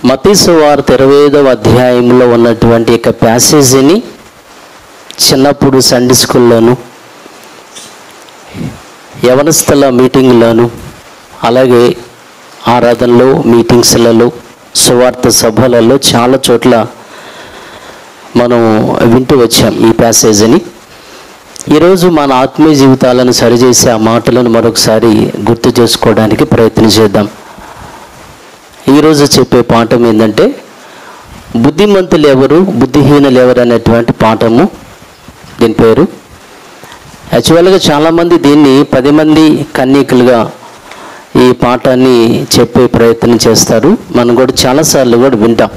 మత్తయి సువార్త 25వ అధ్యాయంలో ఉన్నటువంటి ఒక ప్యాసేజీని చిన్నప్పుడు సండే స్కూల్లోను, యవనస్తుల మీటింగ్లోను, అలాగే ఆరాధనలో, మీటింగ్స్లలో, సువార్త సభలలో చాలా చోట్ల మనం వింటూ వచ్చాం ఈ ప్యాసేజీని. ఈరోజు మన ఆత్మీయ జీవితాలను సరిచేసే ఆ మాటలను మరొకసారి గుర్తు చేసుకోవడానికి ప్రయత్నం చేద్దాం. ఈరోజు చెప్పే పాఠం ఏంటంటే, బుద్ధిమంతులు ఎవరు, బుద్ధిహీనులు ఎవరు అనేటువంటి పాఠము. దీని పేరు యాక్చువల్గా చాలామంది దీన్ని 10 మంది కన్యకులుగా ఈ పాఠాన్ని చెప్పే ప్రయత్నం చేస్తారు. మనం కూడా చాలాసార్లు కూడా వింటాం.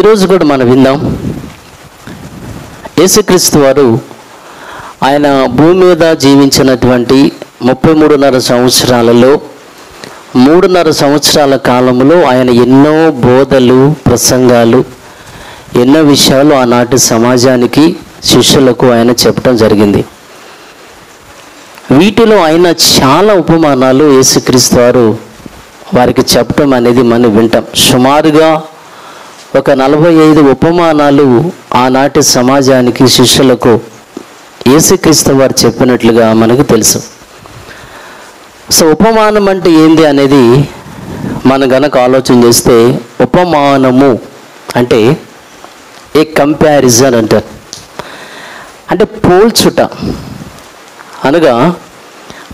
ఈరోజు కూడా మనం విందాం. యేసుక్రీస్తు వారు ఆయన భూమి మీద జీవించినటువంటి 33.5 సంవత్సరాలలో 3.5 సంవత్సరాల కాలంలో ఆయన ఎన్నో బోధలు, ప్రసంగాలు, ఎన్నో విషయాలు ఆనాటి సమాజానికి, శిష్యులకు ఆయన చెప్పడం జరిగింది. వీటిలో ఆయన చాలా ఉపమానాలు యేసుక్రీస్తు వారు వారికి చెప్పడం అనేది మనం వింటాం. సుమారుగా ఒక 45 ఉపమానాలు ఆనాటి సమాజానికి, శిష్యులకు యేసుక్రీస్తు వారు చెప్పినట్లుగా మనకు తెలుసు. సో ఉపమానం అంటే ఏంది అనేది మనం గనక ఆలోచన చేస్తే, ఉపమానము అంటే ఏ కంపారిజన్ అంటారు. అంటే పోల్చుట అనగా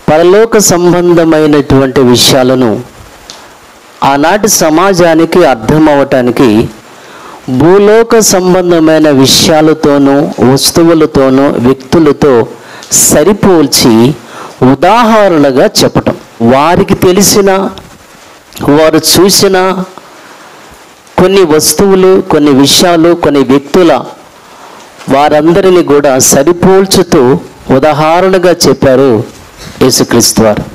పరలోక సంబంధమైనటువంటి విషయాలను ఆనాటి సమాజానికి అర్థం అవటానికి భూలోక సంబంధమైన విషయాలతోనూ, వస్తువులతోనూ, వ్యక్తులతో సరిపోల్చి ఉదాహరణగా చెప్పటం. వారికి తెలిసిన, వారు చూసిన కొన్ని వస్తువులు, కొన్ని విషయాలు, కొన్ని వ్యక్తుల వారందరినీ కూడా సరిపోల్చుతూ ఉదాహరణగా చెప్పారు యేసుక్రీస్తు వారు.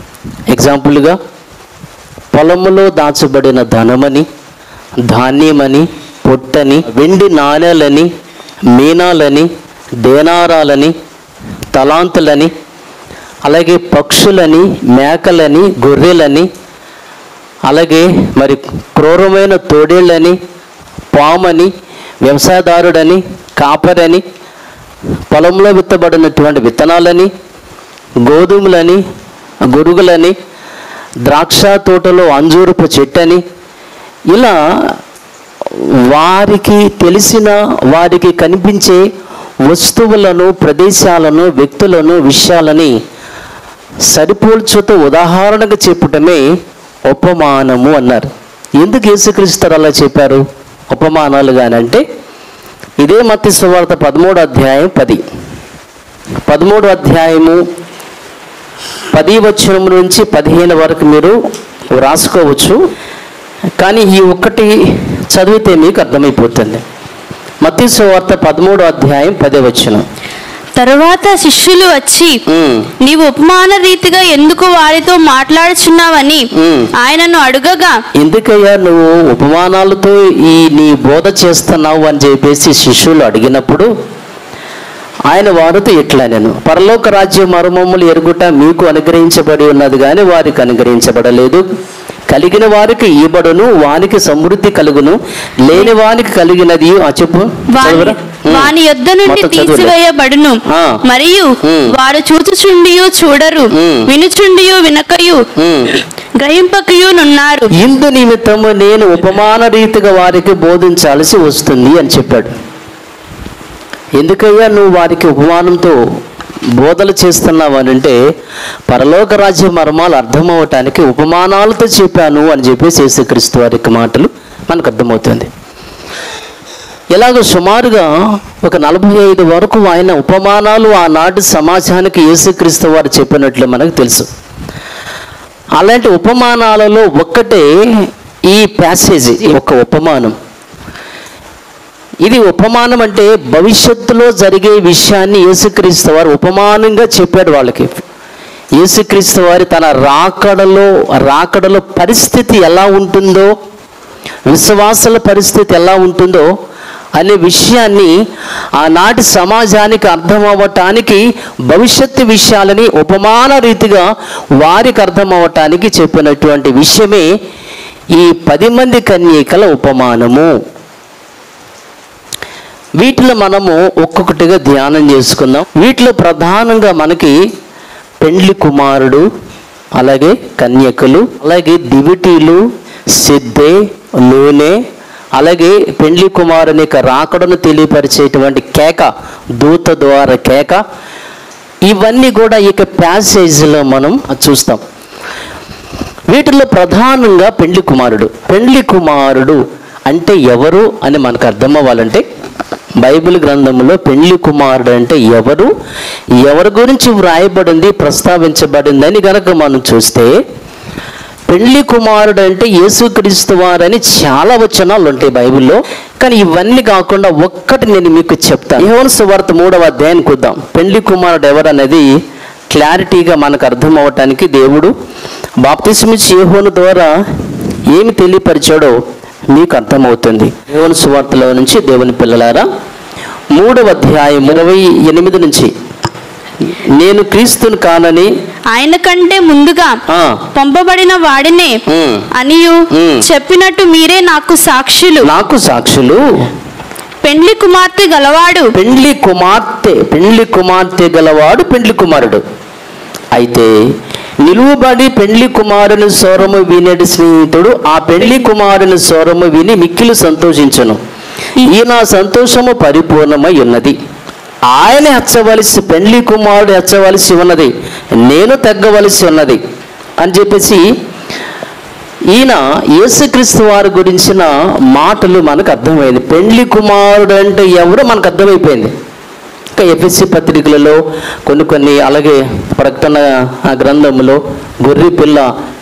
ఎగ్జాంపుల్గా పొలములో దాచబడిన ధనమని, ధాన్యమని, పొట్టని, వెండి నాణేలని, మీనాలని, దేనారాలని, తలాంతులని, అలాగే పక్షులని, మేకలని, గొర్రెలని, అలాగే మరి క్రూరమైన తోడేళ్ళని, పామని, వ్యవసాయదారుడని, కాపరని, పొలంలో విత్తబడినటువంటి విత్తనాలని, గోధుమలని, గొరుగులని, ద్రాక్ష తోటలో అంజూరపు చెట్టని, ఇలా వారికి తెలిసిన, వారికి కనిపించే వస్తువులను, ప్రదేశాలను, వ్యక్తులను, విషయాలని సరిపోల్చుతూ ఉదాహరణగా చెప్పటమే ఉపమానము అన్నారు. ఎందుకు యేసుక్రీస్తు అలా చెప్పారు ఉపమానాలుగా అంటే, ఇదే మత్తయి సువార్త 13వ అధ్యాయం 10. 13వ అధ్యాయము 10 వచనం నుంచి 15 వరకు మీరు రాసుకోవచ్చు. కానీ ఈ ఒక్కటి చదివితే మీకు అర్థమైపోతుంది. మత్తయి సువార్త 13వ అధ్యాయం 10వ వచనం. తరువాత శిష్యులు వచ్చి, నీవు ఉపమాన రీతిగా ఎందుకు వారితో మాట్లాడుచున్నావని ఆయనను అడుగగా, ఎందుకయ్యా నువ్వు ఉపమానాలతో ఈ నీ బోధ చేస్తున్నావు అని చెప్పేసి శిష్యులు అడిగినప్పుడు ఆయన వారితో ఇట్లా, నేను పరలోక రాజ్య మర్మములు ఎరుగుట మీకు అనుగ్రహించబడి ఉన్నది కానీ వారికి అనుగ్రహించబడలేదు. కలిగిన వారికి ఇవ్వబడును, వానికి సమృద్ధి కలుగును, లేని వానికి కలిగినది చెప్పు, వాని యొద్ద నుండి తీసివేయబడును. మరియు వారు చూచుచుండియు చూడరు, వినుచుండియు వినకయు, గ్రహింపకయునున్నారు. ఇందు నిమిత్తము నేను ఉపమాన రీతిగా వారికి బోధించాల్సి వస్తుంది అని చెప్పాడు. ఎందుకయ్యా నువ్వు వారికి ఉపమానంతో బోధలు చేస్తున్నావు అని అంటే, పరలోక రాజ్య మర్మాలు అర్థమవటానికి ఉపమానాలతో చెప్పాను అని చెప్పేసి యేసుక్రీస్తు వారికి మాటలు మనకు అర్థమవుతుంది. ఇలాగ సుమారుగా ఒక 45 వరకు ఆయన ఉపమానాలు ఆనాటి సమాజానికి యేసుక్రీస్తు వారు చెప్పినట్లు మనకు తెలుసు. అలాంటి ఉపమానాలలో ఒక్కటే ఈ ప్యాసేజ్, ఒక ఉపమానం. ఇది ఉపమానం అంటే భవిష్యత్తులో జరిగే విషయాన్ని యేసుక్రీస్తు వారు ఉపమానంగా చెప్పాడు వాళ్ళకి. యేసుక్రీస్తు వారి తన రాకడలో పరిస్థితి ఎలా ఉంటుందో, విశ్వాసాల పరిస్థితి ఎలా ఉంటుందో అనే విషయాన్ని ఆనాటి సమాజానికి అర్థం అవ్వటానికి భవిష్యత్తు విషయాలని ఉపమాన రీతిగా వారికి అర్థం అవ్వటానికి చెప్పినటువంటి విషయమే ఈ 10 మంది కన్యకల ఉపమానము. వీటిలో మనము ఒక్కొక్కటిగా ధ్యానం చేసుకుందాం. వీటిలో ప్రధానంగా మనకి పెండ్లి కుమారుడు, అలాగే కన్యకలు, అలాగే దివిటీలు, సిద్ధే, నూనె, అలాగే పెండ్లి కుమారుని యొక్క రాకడను తెలియపరిచేటువంటి కేక, దూత ద్వారా కేక, ఇవన్నీ కూడా ఈ ప్యాసేజ్లో మనం చూస్తాం. వీటిలో ప్రధానంగా పెండ్లి కుమారుడు. పెండ్లి కుమారుడు అంటే ఎవరు అని మనకు అర్థం అవ్వాలంటే బైబిల్ గ్రంథంలో పెండ్లి కుమారుడు అంటే ఎవరు, ఎవరి గురించి వ్రాయబడింది, ప్రస్తావించబడింది అని కనుక మనం చూస్తే, పెండ్లి కుమారుడు అంటే యేసుక్రీస్తు వారని చాలా వచనాలు ఉంటాయి బైబిల్లో. కానీ ఇవన్నీ కాకుండా ఒక్కటి నేను మీకు చెప్తాను. యోహాను సువార్త 3వ అధ్యాయానికి వద్దాం. పెండ్లి కుమారుడు ఎవరు అనేది క్లారిటీగా మనకు అర్థం అవ్వటానికి దేవుడు బాప్తిస్మిచ్చి యోహాను ద్వారా ఏమి తెలియపరిచాడో మీకు అర్థమవుతుంది. యోహాను సువార్తలో నుంచి దేవుని పిల్లలారా 3వ అధ్యాయం 28 నుంచి, నేను క్రీస్తుని కానని ఆయన కంటే ముందుగా పంపబడిన వాడినే అనియు చెప్పినట్టు మీరే నాకు సాక్షులు. పెండ్లి కుమార్తె గలవాడు పెండ్లి గలవాడు పెండ్లి కుమారుడు. అయితే నిలువబడి పెండ్లి కుమారుని స్వరము వినేటి స్నేహితుడు ఆ పెండ్లి కుమారుని స్వరము విని మిక్కిలి సంతోషించును. ఈ నా సంతోషము పరిపూర్ణమై ఉన్నది. ఆయన హెచ్చవలసి, పెండ్లి కుమారుడు హెచ్చవలసి ఉన్నది, నేను తగ్గవలసి ఉన్నది అని చెప్పేసి ఈయన యేసుక్రీస్తు వారి గురించిన మాటలు మనకు అర్థమైంది. పెండ్లి కుమారుడు అంటే ఎవరో మనకు అర్థమైపోయింది. ఇంకా ఎఫెసీ పత్రికలలో కొన్ని, అలాగే ప్రకటన గ్రంథంలో గొర్రె పిల్ల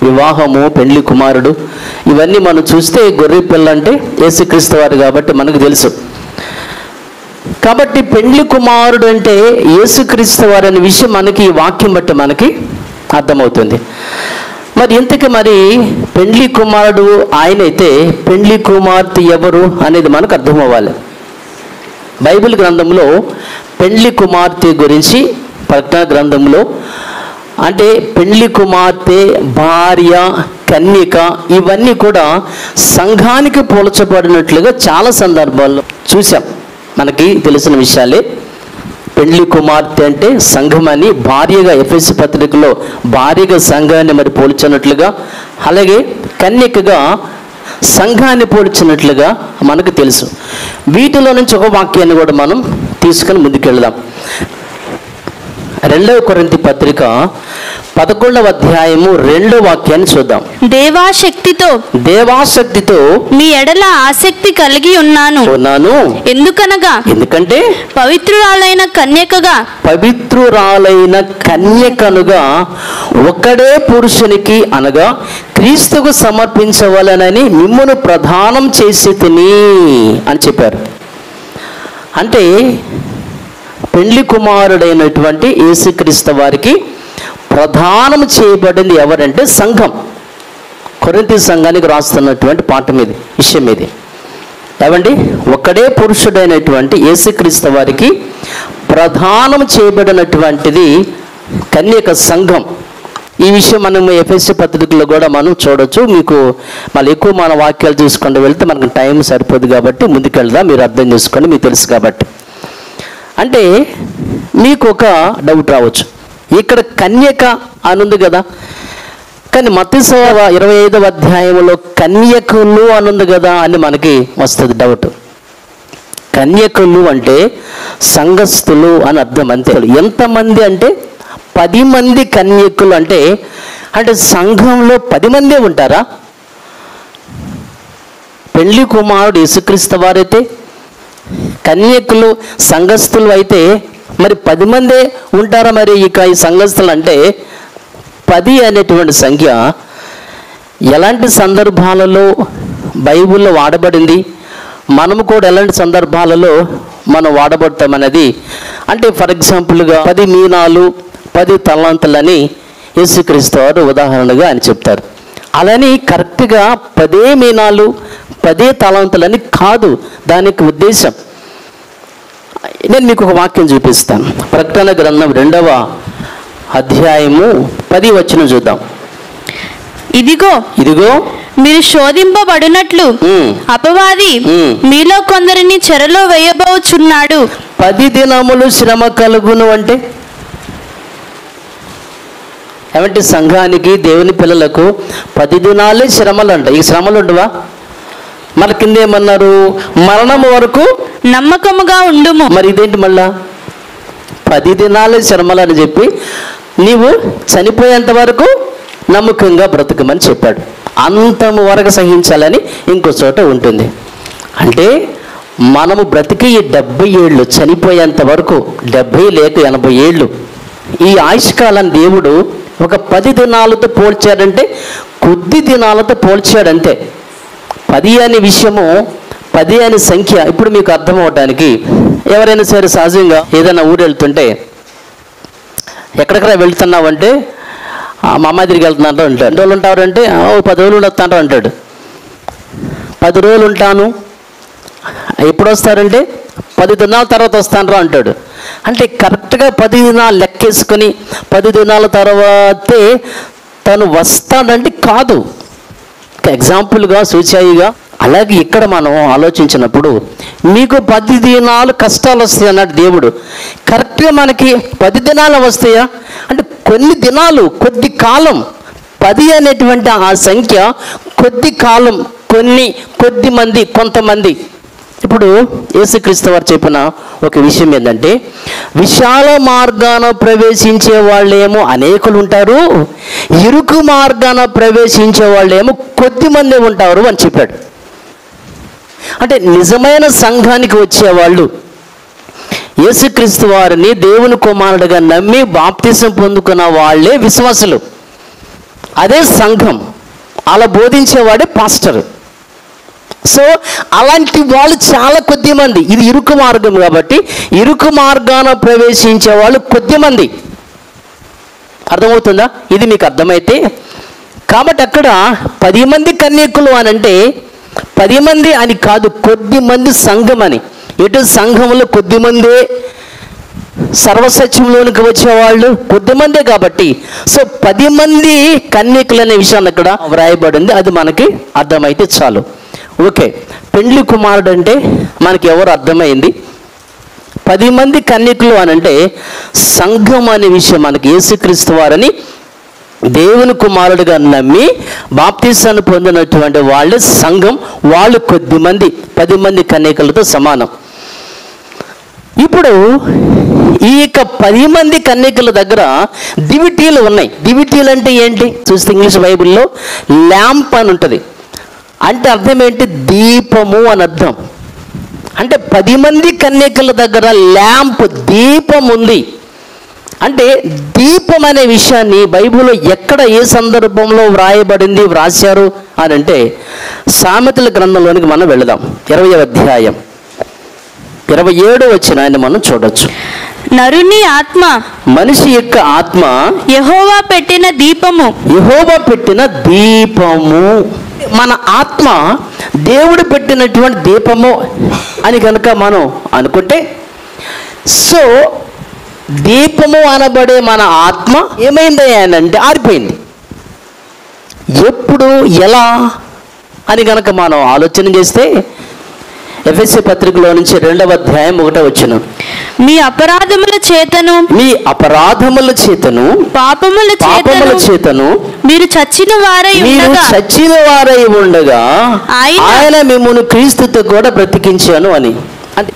వివాహము, పెండ్లి కుమారుడు, ఇవన్నీ మనం చూస్తే గొర్రె పిల్ల అంటే యేసుక్రీస్తు వారు కాబట్టి మనకు తెలుసు. కాబట్టి పెండ్లి కుమారుడు అంటే యేసుక్రీస్తు వారు అనే విషయం మనకి ఈ వాక్యం బట్టి మనకి అర్థమవుతుంది. మరి ఇంతకీ పెండ్లి కుమారుడు ఆయనైతే పెండ్లి కుమార్తె ఎవరు అనేది మనకు అర్థం అవ్వాలి. బైబిల్ గ్రంథంలో పెండ్లి కుమార్తె గురించి ప్రకటన గ్రంథంలో అంటే పెండ్లి కుమార్తె, భార్య, కన్యక ఇవన్నీ కూడా సంఘానికి పోల్చబడినట్లుగా చాలా సందర్భాల్లో చూసాం. మనకి తెలిసిన విషయాలే. పెండ్లి కుమార్తె అంటే సంఘం అని, భార్యగా ఎఫెసీ పత్రికలో భార్యగా సంఘాన్ని పోల్చినట్లుగా, అలాగే కన్యకగా సంఘాన్ని పోల్చినట్లుగా మనకు తెలుసు. వీటిలో నుంచి ఒక వాక్యాన్ని కూడా మనం తీసుకొని ముందుకెళ్దాం. 2వ కొరింథీ పత్రిక 11వ అధ్యాయము 2వ వాక్యాన్ని చూద్దాం. దేవాశక్తితో మీ ఎడల ఆసక్తి కలిగి ఉన్నాను. ఎందుకంటే పవిత్రురాలైన కన్యకనుగా ఒక్కడే పురుషునికి అనగా క్రీస్తుకు సమర్పించవలనని మిమ్మును ప్రదానం చేసి తిని అని చెప్పారు. అంటే పెండ్లి కుమారుడైనటువంటి యేసుక్రీస్తు వారికి ప్రధానం చేయబడింది ఎవరంటే సంఘం. కొరింథీ సంఘానికి రాస్తున్నటువంటి విషయం ఇది. ఏమండి, ఒక్కడే పురుషుడైనటువంటి యేసుక్రీస్తు వారికి ప్రధానం చేయబడినటువంటిది కన్యక సంఘం. ఈ విషయం మనం ఎఫెసీ పత్రికలో కూడా మనం చూడొచ్చు. మీకు మళ్ళీ ఎక్కువ మన వాక్యాలు చూసుకుంటూ వెళ్తే మనకు టైం సరిపోదు కాబట్టి ముందుకెళ్దాం. మీరు అర్థం చేసుకోండి, మీకు తెలుసు కాబట్టి. అంటే మీకు ఒక డౌట్ రావచ్చు, ఇక్కడ కన్యక అనుంది కదా, కానీ మత్తయి సువార్త 25వ అధ్యాయంలో కన్యకులు అనుంది కదా అని మనకి వస్తుంది డౌట్. కన్యకులు అంటే సంఘస్థులు అని అర్థం, అంతే. ఎంతమంది అంటే 10 మంది కన్యకులు. అంటే సంఘంలో 10 మందే ఉంటారా? పెండ్లి కుమారుడు యేసుక్రీస్తు వారైతే, కన్యకులు సంఘస్థులు అయితే మరి 10 మందే ఉంటారా? మరి ఇక ఈ సంఘస్థులు అంటే 10 అనేటువంటి సంఖ్య ఎలాంటి సందర్భాలలో బైబిల్లో వాడబడింది, మనము కూడా ఎలాంటి సందర్భాలలో మనం వాడబడతామనేది, అంటే ఫర్ ఎగ్జాంపుల్గా 10 మీనాలు 10 తలాంతులని యేసుక్రీస్తు వారు ఉదాహరణగా అని చెప్తారు. అలాని కరెక్ట్గా 10 మీనాలు 10 తలాంతులని కాదు దానికి ఉద్దేశం. నేను మీకు ఒక వాక్యం చూపిస్తాను. ప్రకటన గ్రంథం 2వ అధ్యాయము 10వ వచనం చూద్దాం. ఇదిగో మీరు శోధింపబడినట్లు అపవాది మీలో కొందరిని చెరలో వేయబోచున్నాడు. 10 దినములు శ్రమ కలుగును అంటే ఏమంటే సంఘానికి, దేవుని పిల్లలకు 10 దినాలే శ్రమలు అంట. ఈ శ్రమలు ఉండవా? మన కింద ఏమన్నారు? మరణం వరకు నమ్మకముగా ఉండుము. మరి ఇదేంటి మళ్ళా 10 దినాలే శ్రమలు అని చెప్పి నీవు చనిపోయేంత వరకు నమ్మకంగా బ్రతకమని చెప్పాడు. అంతము వరకు సహించాలని ఇంకో చోట ఉంటుంది. అంటే మనము బ్రతికి ఈ 70 ఏళ్ళు చనిపోయేంత వరకు, 70 లేక 80 ఏళ్ళు ఈ ఆయుష్కాలాన్ని దేవుడు ఒక 10 దినాలతో పోల్చాడంటే కొద్ది దినాలతో పోల్చాడంతే. 10 అనే విషయము, 10 అనే సంఖ్య ఇప్పుడు మీకు అర్థం అవడానికి, ఎవరైనా సరే సహజంగా ఏదైనా ఊరు వెళ్తుంటే ఎక్కడెక్కడ వెళ్తున్నావంటే మా అమ్మాయి తిరిగి వెళ్తున్నాడు అంటాడు. 2 రోజులు ఉంటారంటే 10 రోజులు వస్తాడు అంటాడు. 10 రోజులు ఉంటాను. ఎప్పుడు వస్తారంటే 10 దినాల తర్వాత వస్తాను అంటాడు. అంటే కరెక్ట్గా 10 దినాలు లెక్కేసుకొని 10 దినాల తర్వాతే తను వస్తాడంటే కాదు, ఎగ్జాంపుల్గా సూచాయిగా. అలాగే ఇక్కడ మనం ఆలోచించినప్పుడు మీకు 10 దినాలు కష్టాలు వస్తాయి అన్నాడు దేవుడు. కరెక్ట్గా మనకి 10 దినాలు వస్తాయా అంటే కొన్ని దినాలు, కొద్ది కాలం. 10 అనేటువంటి ఆ సంఖ్య కొద్ది కాలం, కొద్ది మంది, కొంతమంది. ఇప్పుడు యేసుక్రీస్తు వారు చెప్పిన ఒక విషయం ఏంటంటే, విశాల మార్గాన ప్రవేశించే వాళ్ళేమో అనేకులు ఉంటారు, ఇరుకు మార్గాన ప్రవేశించే వాళ్ళేమో కొద్ది మంది ఉంటారు అని చెప్పాడు. అంటే నిజమైన సంఘానికి వచ్చేవాళ్ళు, యేసుక్రీస్తు వారిని దేవుని కుమారుడిగా నమ్మి బాప్తిసం పొందుకున్న వాళ్ళే విశ్వాసులు. అదే సంఘం. అలా బోధించేవాడే పాస్టర్. సో అలాంటి వాళ్ళు చాలా కొద్ది మంది. ఇది ఇరుకు మార్గం కాబట్టి ఇరుకు మార్గాన ప్రవేశించే వాళ్ళు కొద్ది మంది. అర్థమవుతుందా? ఇది మీకు అర్థమైతే కాబట్టి అక్కడ 10 మంది కన్యకులు అని అంటే 10 మంది అని కాదు, కొద్ది మంది సంఘం అని. ఎటు సంఘంలో కొద్ది మందే, సర్వసత్యంలోనికి వచ్చేవాళ్ళు కొద్దిమందే కాబట్టి సో 10 మంది కన్యకులు అనే విషయాన్ని అక్కడ వ్రాయబడింది. అది మనకి అర్థమైతే చాలు. ఓకే, పెండ్లి కుమారుడు అంటే మనకి ఎవరు అర్థమైంది. 10 మంది కన్యకులు అని అంటే సంఘం అనే విషయం మనకి యేసుక్రీస్తు వారని దేవుని కుమారుడిగా నమ్మి బాప్తిసాన్ని పొందినటువంటి వాళ్ళే సంఘం. వాళ్ళు కొద్ది మంది, 10 మంది కన్యకులతో సమానం. ఇప్పుడు ఈ యొక్క 10 మంది కన్యకుల దగ్గర దివిటీలు ఉన్నాయి. దివిటీలు అంటే ఏంటి చూస్తే ఇంగ్లీష్ బైబిల్లో ల్యాంప్ అని ఉంటుంది. అంటే అర్థం ఏంటి? దీపము అని అర్థం. అంటే 10 మంది కన్యకుల దగ్గర ల్యాంప్, దీపం ఉంది. అంటే దీపం అనే విషయాన్ని బైబిల్లో ఎక్కడ, ఏ సందర్భంలో వ్రాశారు అని అంటే సామెతల గ్రంథంలోనికి మనం వెళదాం. 20వ అధ్యాయం 27వ వచనాన్ని మనం చూడొచ్చు. నరుని ఆత్మ, మనిషి యొక్క ఆత్మ యెహోవా పెట్టిన దీపము. యెహోవా పెట్టిన దీపము. మన ఆత్మ దేవుడు పెట్టినటువంటి దీపము అని కనుక మనం అనుకుంటే, సో దీపము అనబడే మన ఆత్మ ఏమైంది అంటే ఆరిపోయింది. ఎప్పుడు, ఎలా అని కనుక మనం ఆలోచన చేస్తే ఎఫెసీ పత్రికలో నుంచి 2వ అధ్యాయం 1వ వచనం, మీ అపరాధముల చేతను, పాపముల చేతను మీరు చచ్చిన వారై ఉండగా ఆయన మిమ్మును క్రీస్తుతో కూడా బ్రతికించాను అని. అంటే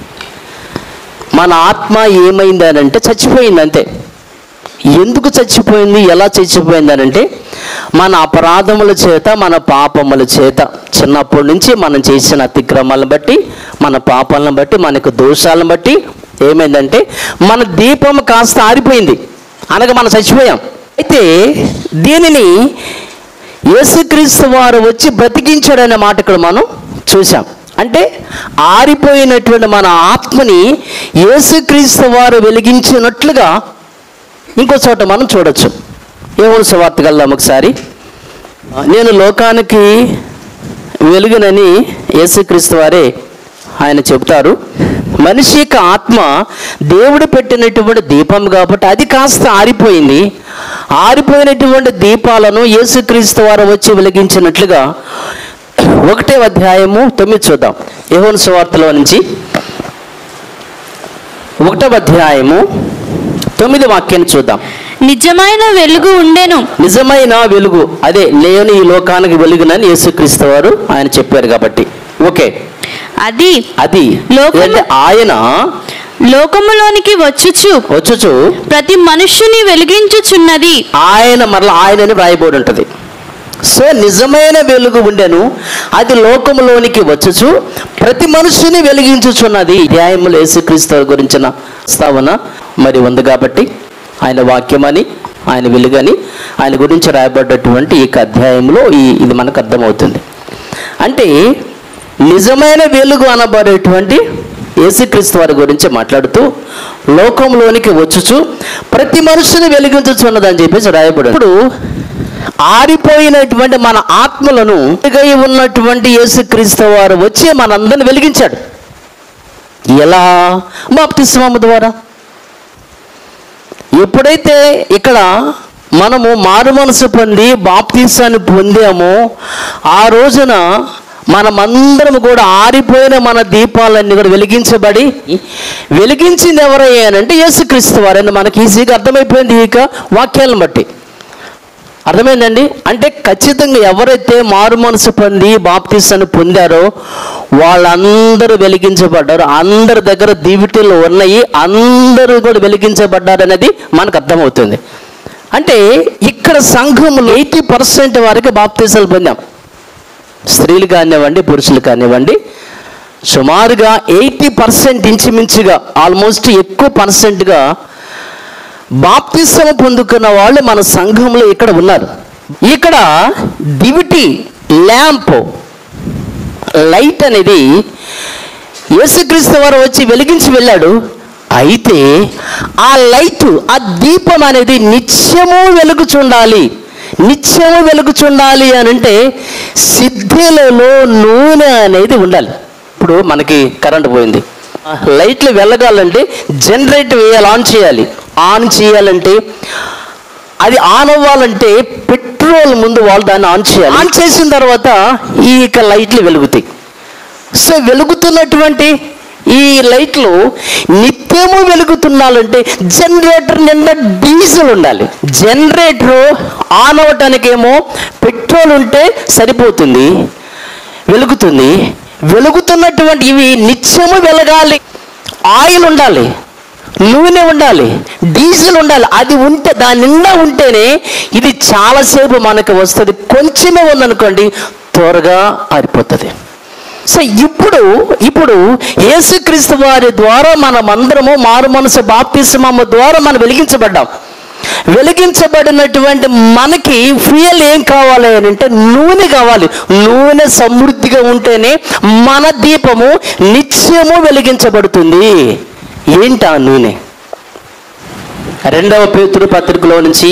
మన ఆత్మ ఏమైంది అని అంటే చచ్చిపోయింది అంతే. ఎందుకు చచ్చిపోయింది, ఎలా చచ్చిపోయింది అని అంటే మన అపరాధముల చేత, మన పాపముల చేత, చిన్నప్పటి నుంచి మనం చేసిన అతిక్రమాలను బట్టి, మన పాపాలను బట్టి, మనకు దోషాలను బట్టి ఏమైందంటే మన దీపం కాస్త ఆరిపోయింది, అనగా మనం చచ్చిపోయాం. అయితే దీనిని యేసుక్రీస్తు వారు వచ్చి బ్రతికించాడనే మాట ఇక్కడ మనం చూసాం. అంటే ఆరిపోయినటువంటి మన ఆత్మని యేసుక్రీస్తు వారు వెలిగించినట్లుగా ఇంకో చోట మనం చూడొచ్చు. యోహాను సువార్తకి వెళ్దాం ఒకసారి. నేను లోకానికి వెలుగునని యేసుక్రీస్తు వారే ఆయన చెబుతారు. మనిషి యొక్క ఆత్మ దేవుడు పెట్టినటువంటి దీపం కాబట్టి అది కాస్త ఆరిపోయింది. ఆరిపోయినటువంటి దీపాలను యేసుక్రీస్తు వారు వచ్చి వెలిగించినట్లుగా 1వ అధ్యాయము 9 చూద్దాం. యోహాను సువార్తలో నుంచి 1వ అధ్యాయము 9 వాక్యాన్ని చూద్దాం. నిజమైన వెలుగు ఉండెను. నిజమైన వెలుగు, అదే నేను ఈ లోకానికి వెలుగునని యేసుక్రీస్తు వారు ఆయన చెప్పారు కాబట్టి ఓకే. అది ఆయన లోకములోనికి వచ్చుచు ప్రతి మనుష్యుని వెలిగించుచున్నది. ఆయన మరలా ఆయనని వ్రాయబడి ఉంటుంది. సో నిజమైన వెలుగు ఉండెను, అది లోకములోనికి వచ్చుచు ప్రతి మనుషుని వెలిగించుచున్నది. అధ్యాయములు యేసుక్రీస్తు గురించిన ప్రస్తావన మరి ఉంది కాబట్టి ఆయన వాక్యమని, ఆయన వెలుగని, ఆయన గురించి రాయబడ్డటువంటి ఈ అధ్యాయంలో ఇది మనకు అర్థమవుతుంది. అంటే నిజమైన వెలుగు అనబడేటువంటి యేసుక్రీస్తు వారి గురించి మాట్లాడుతూ లోకంలోనికి వచ్చుచు ప్రతి మనుషుని వెలిగించుచున్నదని చెప్పేసి రాయబడి. ఇప్పుడు ఆరిపోయినటువంటి మన ఆత్మలను ఉన్నటువంటి యేసుక్రీస్తు వారు వచ్చి మనందరిని వెలిగించాడు. ఎలా? బాప్తిస్మము ద్వారా. ఎప్పుడైతే ఇక్కడ మనము మారు మనసు పొంది బాప్తిసాన్ని పొందామో ఆ రోజున మనమందరం కూడా ఆరిపోయిన మన దీపాలన్నీ కూడా వెలిగించింది ఎవరయ్యానంటే యేసుక్రీస్తు వారని మనకి ఈజీగా అర్థమైపోయింది. ఇక వాక్యాలను బట్టి అర్థమైందండి. అంటే ఖచ్చితంగా ఎవరైతే మారు మనసు పొంది బాప్తిసాన్ని పొందారో వాళ్ళందరూ వెలిగించబడ్డారు. అందరి దగ్గర దివిటీలు ఉన్నాయి, అందరూ కూడా వెలిగించబడ్డారు అనేది మనకు అర్థమవుతుంది. అంటే ఇక్కడ సంఘంలో 80% వరకు బాప్తిసాలు పొందాం. స్త్రీలు కానివ్వండి, పురుషులు కానివ్వండి, సుమారుగా 80% ఇంచుమించుగా ఆల్మోస్ట్ ఎక్కువ పర్సెంట్గా బాప్తిసం పొందుకున్న వాళ్ళు మన సంఘంలో ఇక్కడ ఉన్నారు. ఇక్కడ దివిటి ల్యాంప్ లైట్ అనేది యేసుక్రీస్తు వారు వచ్చి వెలిగించి వెళ్ళాడు. అయితే ఆ లైట్, ఆ దీపం అనేది నిత్యము వెలుగుచుండాలి. నిత్యము వెలుగుచుండాలి అని అంటే సిద్ధులలో నూనె అనేది ఉండాలి. ఇప్పుడు మనకి కరెంట్ పోయింది, లైట్లు వెలగాలంటే జనరేటర్ వేయాలి, ఆన్ చేయాలంటే అది ఆన్ అవ్వాలంటే పెట్రోల్ ముందు వాళ్ళు దాన్ని ఆన్ చేయాలి. ఆన్ చేసిన తర్వాత ఈ లైట్లు వెలుగుతాయి. సో వెలుగుతున్నటువంటి ఈ లైట్లు నిత్యము వెలుగుతున్నాలంటే జనరేటర్ నిండా డీజిల్ ఉండాలి. జనరేటర్ ఆన్ అవ్వటానికేమో పెట్రోల్ ఉంటే సరిపోతుంది, వెలుగుతుంది. వెలుగుతున్నటువంటి ఇవి నిత్యము వెలగాలి. ఆయిల్ ఉండాలి, నూనె ఉండాలి, డీజిల్ ఉండాలి. అది ఉంటే, దాని నిండా ఉంటేనే ఇది చాలాసేపు మనకు వస్తుంది. కొంచెమే ఉందనుకోండి త్వరగా ఆరిపోతుంది. సో ఇప్పుడు యేసుక్రీస్తు వారి ద్వారా మనమందరము మారు మనసు బాప్తిస్మము ద్వారా మనం వెలిగించబడ్డాం. వెలిగించబడినటువంటి మనకి ఫ్యూయల్ ఏం కావాలి అని అంటే నూనె కావాలి. నూనె సమృద్ధిగా ఉంటేనే మన దీపము నిత్యము వెలిగించబడుతుంది. ఏంటి ఆ నూనె? 2వ పేతురు పత్రికలో నుంచి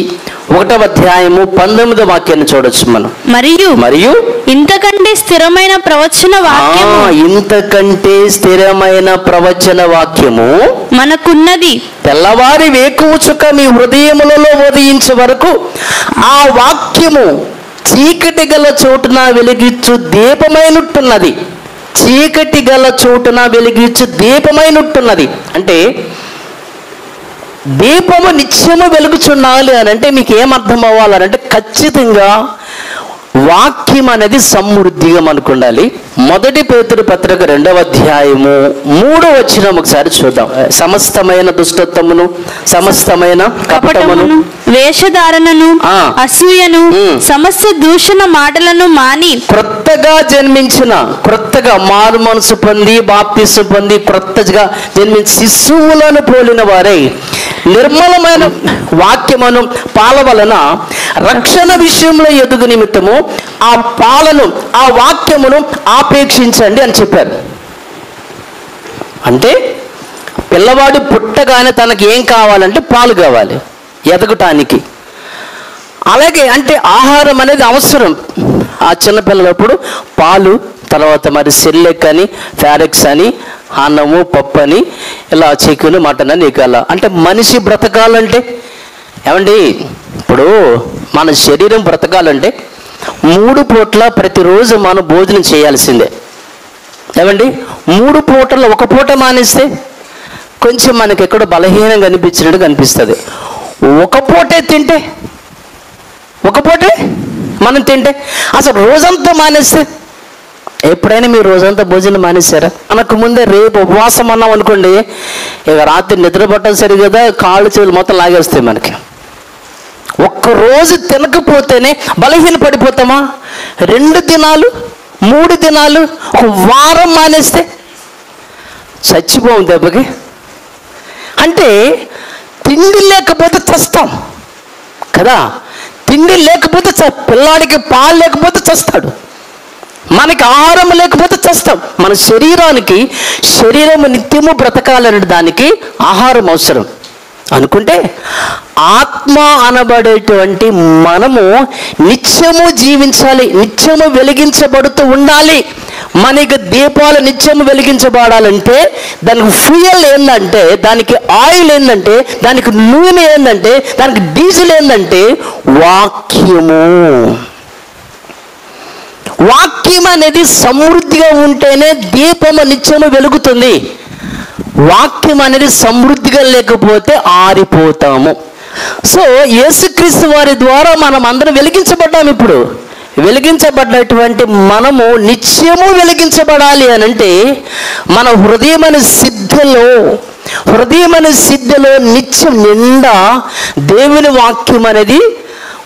1వ అధ్యాయము 19వ వాక్యాన్ని చూడొచ్చు మనం. మరియు ఇంతకంటే స్థిరమైన ప్రవచన వాక్యము, ఇంతకంటే స్థిరమైన ప్రవచన వాక్యము మనకున్నది. తెల్లవారి వేకువ చుక్క మీ హృదయములలో ఉదయించే వరకు ఆ వాక్యము చీకటి గల చోటున వెలిగించు దీపమైనట్టున్నది. చీకటి గల చోటున వెలిగించు దీపమైనట్టున్నది. అంటే దీపము నిత్యము వెలుగుచుండాలి అని అంటే మీకు ఏమర్థం అవ్వాలంటే ఖచ్చితంగా వాక్యం అనేది సమృద్ధిగా మనకు ఉండాలి. 1 పేతురు పత్రిక 2వ అధ్యాయము 3వ వచనం ఒకసారి చూద్దాం. సమస్తమైన దుష్టత్వమును, సమస్తమైన కపటమును, వేషధారణను, అసూయను, సమస్త దూషణ మాటలను మాని క్రొత్తగా మారు మనసు పొంది బాప్తిసం పొంది క్రొత్తగా జన్మించి శిశువులను పోలిన వారై నిర్మలమైన వాక్యమును పాల వలన రక్షణ విషయంలో ఎదుగు నిమిత్తము ఆ పాలను, ఆ వాక్యమును ఆపేక్షించండి అని చెప్పారు. అంటే పిల్లవాడు పుట్టగానే తనకి ఏం కావాలంటే పాలు కావాలి ఎదగటానికి. అలాగే అంటే ఆహారం అనేది అవసరం. ఆ చిన్నపిల్లలప్పుడు పాలు, తర్వాత మరి సెల్లెక్ అని, ఫారెక్స్ అని, అన్నము, పప్పు అని, ఇలా చికెన్, మటన్ అని, ఇక అలా. అంటే మనిషి బ్రతకాలంటే ఏమండి ఇప్పుడు మన శరీరం బ్రతకాలంటే 3 పూట్ల ప్రతిరోజు మనం భోజనం చేయాల్సిందే. ఏమండి, 3 పూటలు ఒక పూట మానేస్తే కొంచెం మనకి ఎక్కడో బలహీనంగా అనిపించినట్టు అనిపిస్తుంది. ఒక పూటే మనం తింటే అసలు రోజంతా మానేస్తే, ఎప్పుడైనా మీరు రోజంతా భోజనం మానేశారా? మనకు ముందే రేపు ఉపవాసం అన్నాం అనుకోండి, ఇక రాత్రి నిద్ర పట్టడం సరి కదా, కాళ్ళు చేతులు మొత్తం లాగేస్తాయి మనకి. ఒక్కరోజు తినకపోతేనే బలహీన పడిపోతామా? 2 దినాలు 3 దినాలు 1 వారం మానేస్తే చచ్చిపోం దెబ్బకి. అంటే తిండి లేకపోతే చస్తాం కదా, తిండి లేకపోతే పిల్లాడికి పాలు లేకపోతే చస్తాడు, మనకి ఆహారం లేకపోతే చస్తాం. మన శరీరం నిత్యము బ్రతకాలనే దానికి ఆహారం అవసరం అనుకుంటే, ఆత్మ అనబడేటువంటి మనము నిత్యము జీవించాలి, నిత్యము వెలిగించబడుతూ ఉండాలి. మనకి దీపాలు నిత్యము వెలిగించబడాలంటే దానికి ఫ్యూయల్ ఏంటంటే, దానికి ఆయిల్ ఏంటంటే, దానికి నూనె ఏంటంటే, దానికి డీజిల్ ఏంటంటే వాక్యము. వాక్యం అనేది సమృద్ధిగా ఉంటేనే దీపము నిత్యము వెలుగుతుంది. వాక్యం అనేది సమృద్ధిగా లేకపోతే ఆరిపోతాము. సో యేసుక్రీస్తు వారి ద్వారా మనం అందరం వెలిగించబడ్డాము. ఇప్పుడు వెలిగించబడినటువంటి మనము నిత్యము వెలిగించబడాలి అని అంటే మన హృదయమైన సిద్ధలో నిత్యం నిండా దేవుని వాక్యం అనేది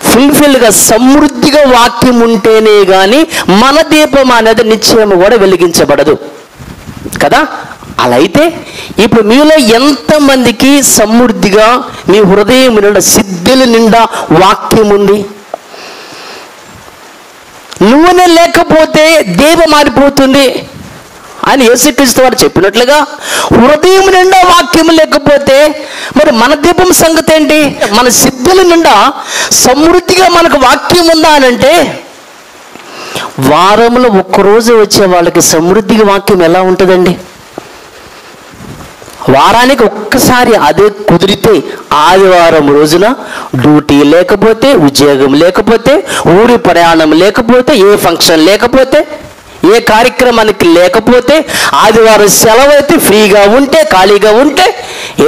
ఫుల్ఫిల్గా సమృద్ధిగా వాక్యం ఉంటేనే కానీ మన దీపం అనేది నిత్యము కూడా వెలిగించబడదు కదా. అలా అయితే ఇప్పుడు మీలో ఎంతమందికి సమృద్ధిగా మీ హృదయం నిండా సిద్ధుల నిండా వాక్యం ఉంది? నూనె లేకపోతే దీపం మారిపోతుంది అని యేసుక్రీస్తు వారు చెప్పినట్లుగా, హృదయం నిండా వాక్యం లేకపోతే మరి మన దీపం సంగతి ఏంటి? మన సిద్ధుల నిండా సమృద్ధిగా మనకు వాక్యం ఉందా అని అంటే, వారంలో ఒక్కరోజు వచ్చే వాళ్ళకి సమృద్ధిగా వాక్యం ఎలా ఉంటుందండి? వారానికి ఒక్కసారి అదే కుదిరితే, ఆదివారం రోజున డ్యూటీ లేకపోతే, ఉద్యోగం లేకపోతే, ఊరి ప్రయాణం లేకపోతే, ఏ ఫంక్షన్ లేకపోతే, ఏ కార్యక్రమానికి లేకపోతే, ఆదివారం సెలవు అయితే ఫ్రీగా ఉంటే, ఖాళీగా ఉంటే,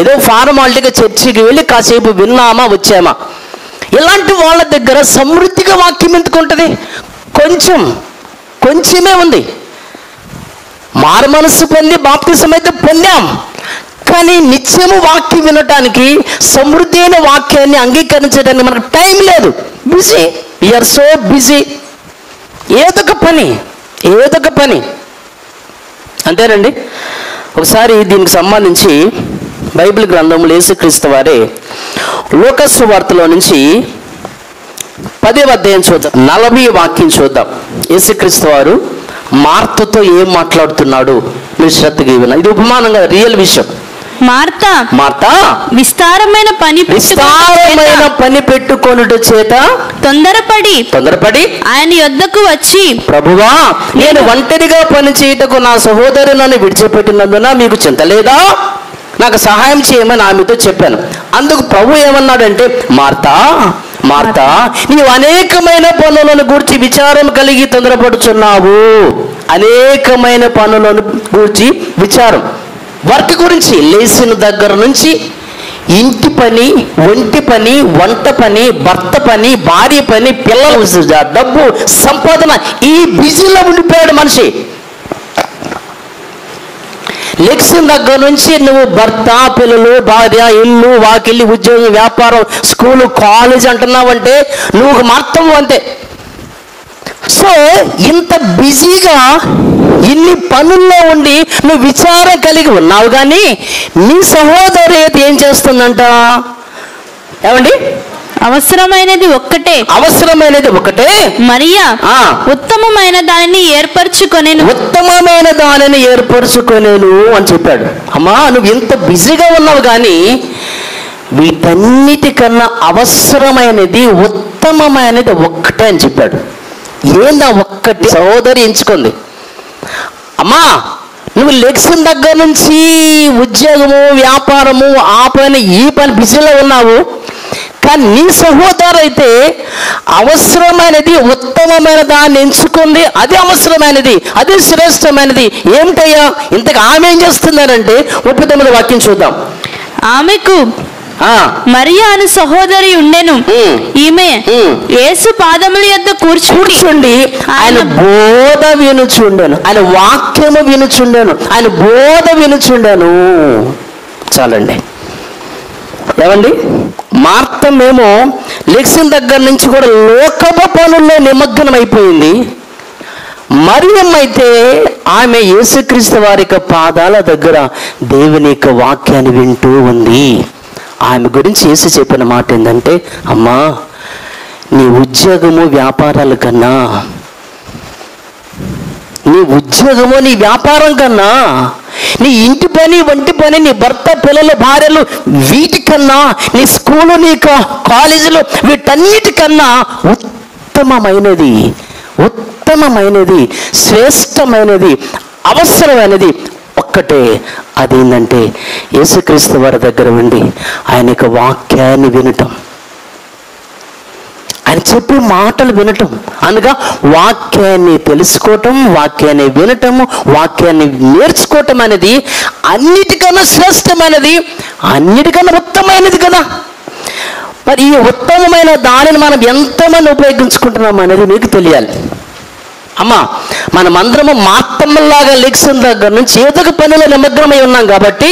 ఏదో ఫార్మాలిటీగా చర్చికి వెళ్ళి కాసేపు విన్నామా వచ్చామా, ఇలాంటి వాళ్ళ దగ్గర సమృద్ధిగా వాక్యం ఎందుకు ఉంటుంది? కొంచెమే ఉంది. మారు మనస్సు పొంది బాప్తిసం అయితే పొందాం, కానీ నిత్యము వాక్యం వినటానికి, సమృద్ధి అయిన వాక్యాన్ని అంగీకరించడానికి మనకు టైం లేదు. Busy, we're so busy. ఏదో ఒక పని అంతేనండి. ఒకసారి దీనికి సంబంధించి బైబిల్ గ్రంథంలో యేసుక్రీస్తు వారే లూకాసు వార్తలో నుంచి 10వ అధ్యాయం చూద్దాం, 40వ వాక్యం చూద్దాం. యేసుక్రీస్తు వారు మార్తతో ఏం మాట్లాడుతున్నాడు మీరు శ్రద్ధగా వినండి. ఇది ఉపమానంగా రియల్ విషయం. మార్తా విస్తారమైన పని పెట్టుకొనుట చేత తొందరపడి ఆయన యొద్దకు వచ్చి, ప్రభువా, నేను ఒంటరిగా పని చేయుటకు నా సహోదరులను విడిచిపెట్టినందున మీకు చింత లేదా? నాకు సహాయం చేయమని ఆమెతో చెప్పాను. అందుకు ప్రభు ఏమన్నాడంటే, మార్తా, నీవు అనేకమైన పనులను గూర్చి విచారం కలిగి తొందరపడుచున్నావు. అనేకమైన పనులను గూర్చి విచారం, వర్క్ గురించి, లేచిన దగ్గర నుంచి ఇంటి పని, ఒంటి పని, వంట పని, భర్త పని, భార్య పని, పిల్లల డబ్బు, సంపాదన, ఈ బిజీలో ఉండిపోయాడు మనిషి. లెక్సిన దగ్గర నుంచి నువ్వు భర్త, పిల్లలు, భార్య, ఇల్లు, వాకిల్లి, ఉద్యోగం, వ్యాపారం, స్కూలు, కాలేజ్ అంటున్నావంటే నువ్వు ఒక మార్తము అంతే. సో ఇంత బిజీగా ఇన్ని పనుల్లో ఉండి నువ్వు విచారం కలిగి ఉన్నావు, కానీ నీ సహోదరి ఏం చేస్తుందంట? ఏమండి? అవసరమైనది ఒక్కటే మరియా ఉత్తమమైన దానిని ఏర్పరచుకొనేను అని చెప్పాడు. అమ్మా, నువ్వు ఇంత బిజీగా ఉన్నావు, కానీ వీటన్నిటికన్నా అవసరమైనది, ఉత్తమమైనది ఒక్కటే అని చెప్పాడు. ఏందా ఒక్కటి? సహోదరి ఎంచుకుంది. అమ్మా, నువ్వు లెక్సిన దగ్గర నుంచి ఉద్యోగము, వ్యాపారము, ఆ పని, ఈ పని బిజీలో ఉన్నావు, కానీ నీ సహోదరు అయితే అవసరమైనది, ఉత్తమమైన దాన్ని ఎంచుకుంది, అది అవసరమైనది, అది శ్రేష్టమైనది. ఏమిటయ్యా ఇంతకు ఆమె ఏం చేస్తున్నారంటే 39 వాక్యం చూద్దాం. ఆమెకు మరియా అను సహోదరి ఉండెను. ఈమె యేసు పాదముల యొద్ద కూర్చుండి ఆయన బోధ వినుచుండెను, ఆయన వాక్యము వినుచుండెను, ఆయన బోధ వినుచుండెను. చాలండి. ఏమండి, మార్తమేమో లెక్సిన దగ్గర నుంచి కూడా లోకపు పనుల్లో నిమగ్నం అయిపోయింది. మరియమ్మ అయితే ఆమె యేసుక్రీస్తు వారి యొక్క పాదాల దగ్గర దేవుని యొక్క వాక్యాన్ని వింటూ ఉంది. ఆమె గురించి యేసు చెప్పిన మాట ఏంటంటే, అమ్మా నీ ఉద్యోగము వ్యాపారాల కన్నా, నీ ఉద్యోగము నీ వ్యాపారం కన్నా, నీ ఇంటి పని వంటి పని, నీ భర్త పిల్లలు భార్యలు వీటికన్నా, నీ స్కూలు నీ కాలేజీలు వీటన్నిటికన్నా ఉత్తమమైనది, ఉత్తమమైనది, శ్రేష్టమైనది, అవసరమైనది ఒక్కటే. అదేంటంటే యేసుక్రీస్తు వారి దగ్గర ఉండి ఆయన యొక్క వాక్యాన్ని వినటం, ఆయన చెప్పే మాటలు వినటం, అనగా వాక్యాన్ని తెలుసుకోవటం, వాక్యాన్ని వినటము, వాక్యాన్ని నేర్చుకోవటం అనేది అన్నిటికన్నా శ్రేష్టమైనది, అన్నిటికన్నా ఉత్తమమైనది కదా. మరి ఈ ఉత్తమమైన దానిని మనం ఎంతమంది ఉపయోగించుకుంటున్నాం అనేది మీకు తెలియాలి. అమ్మా మనమందరము మార్తమ్మలాగా లెక్సిన దగ్గర నుంచి ఏదో ఒక పనిలో నిమగ్నమై ఉన్నాం కాబట్టి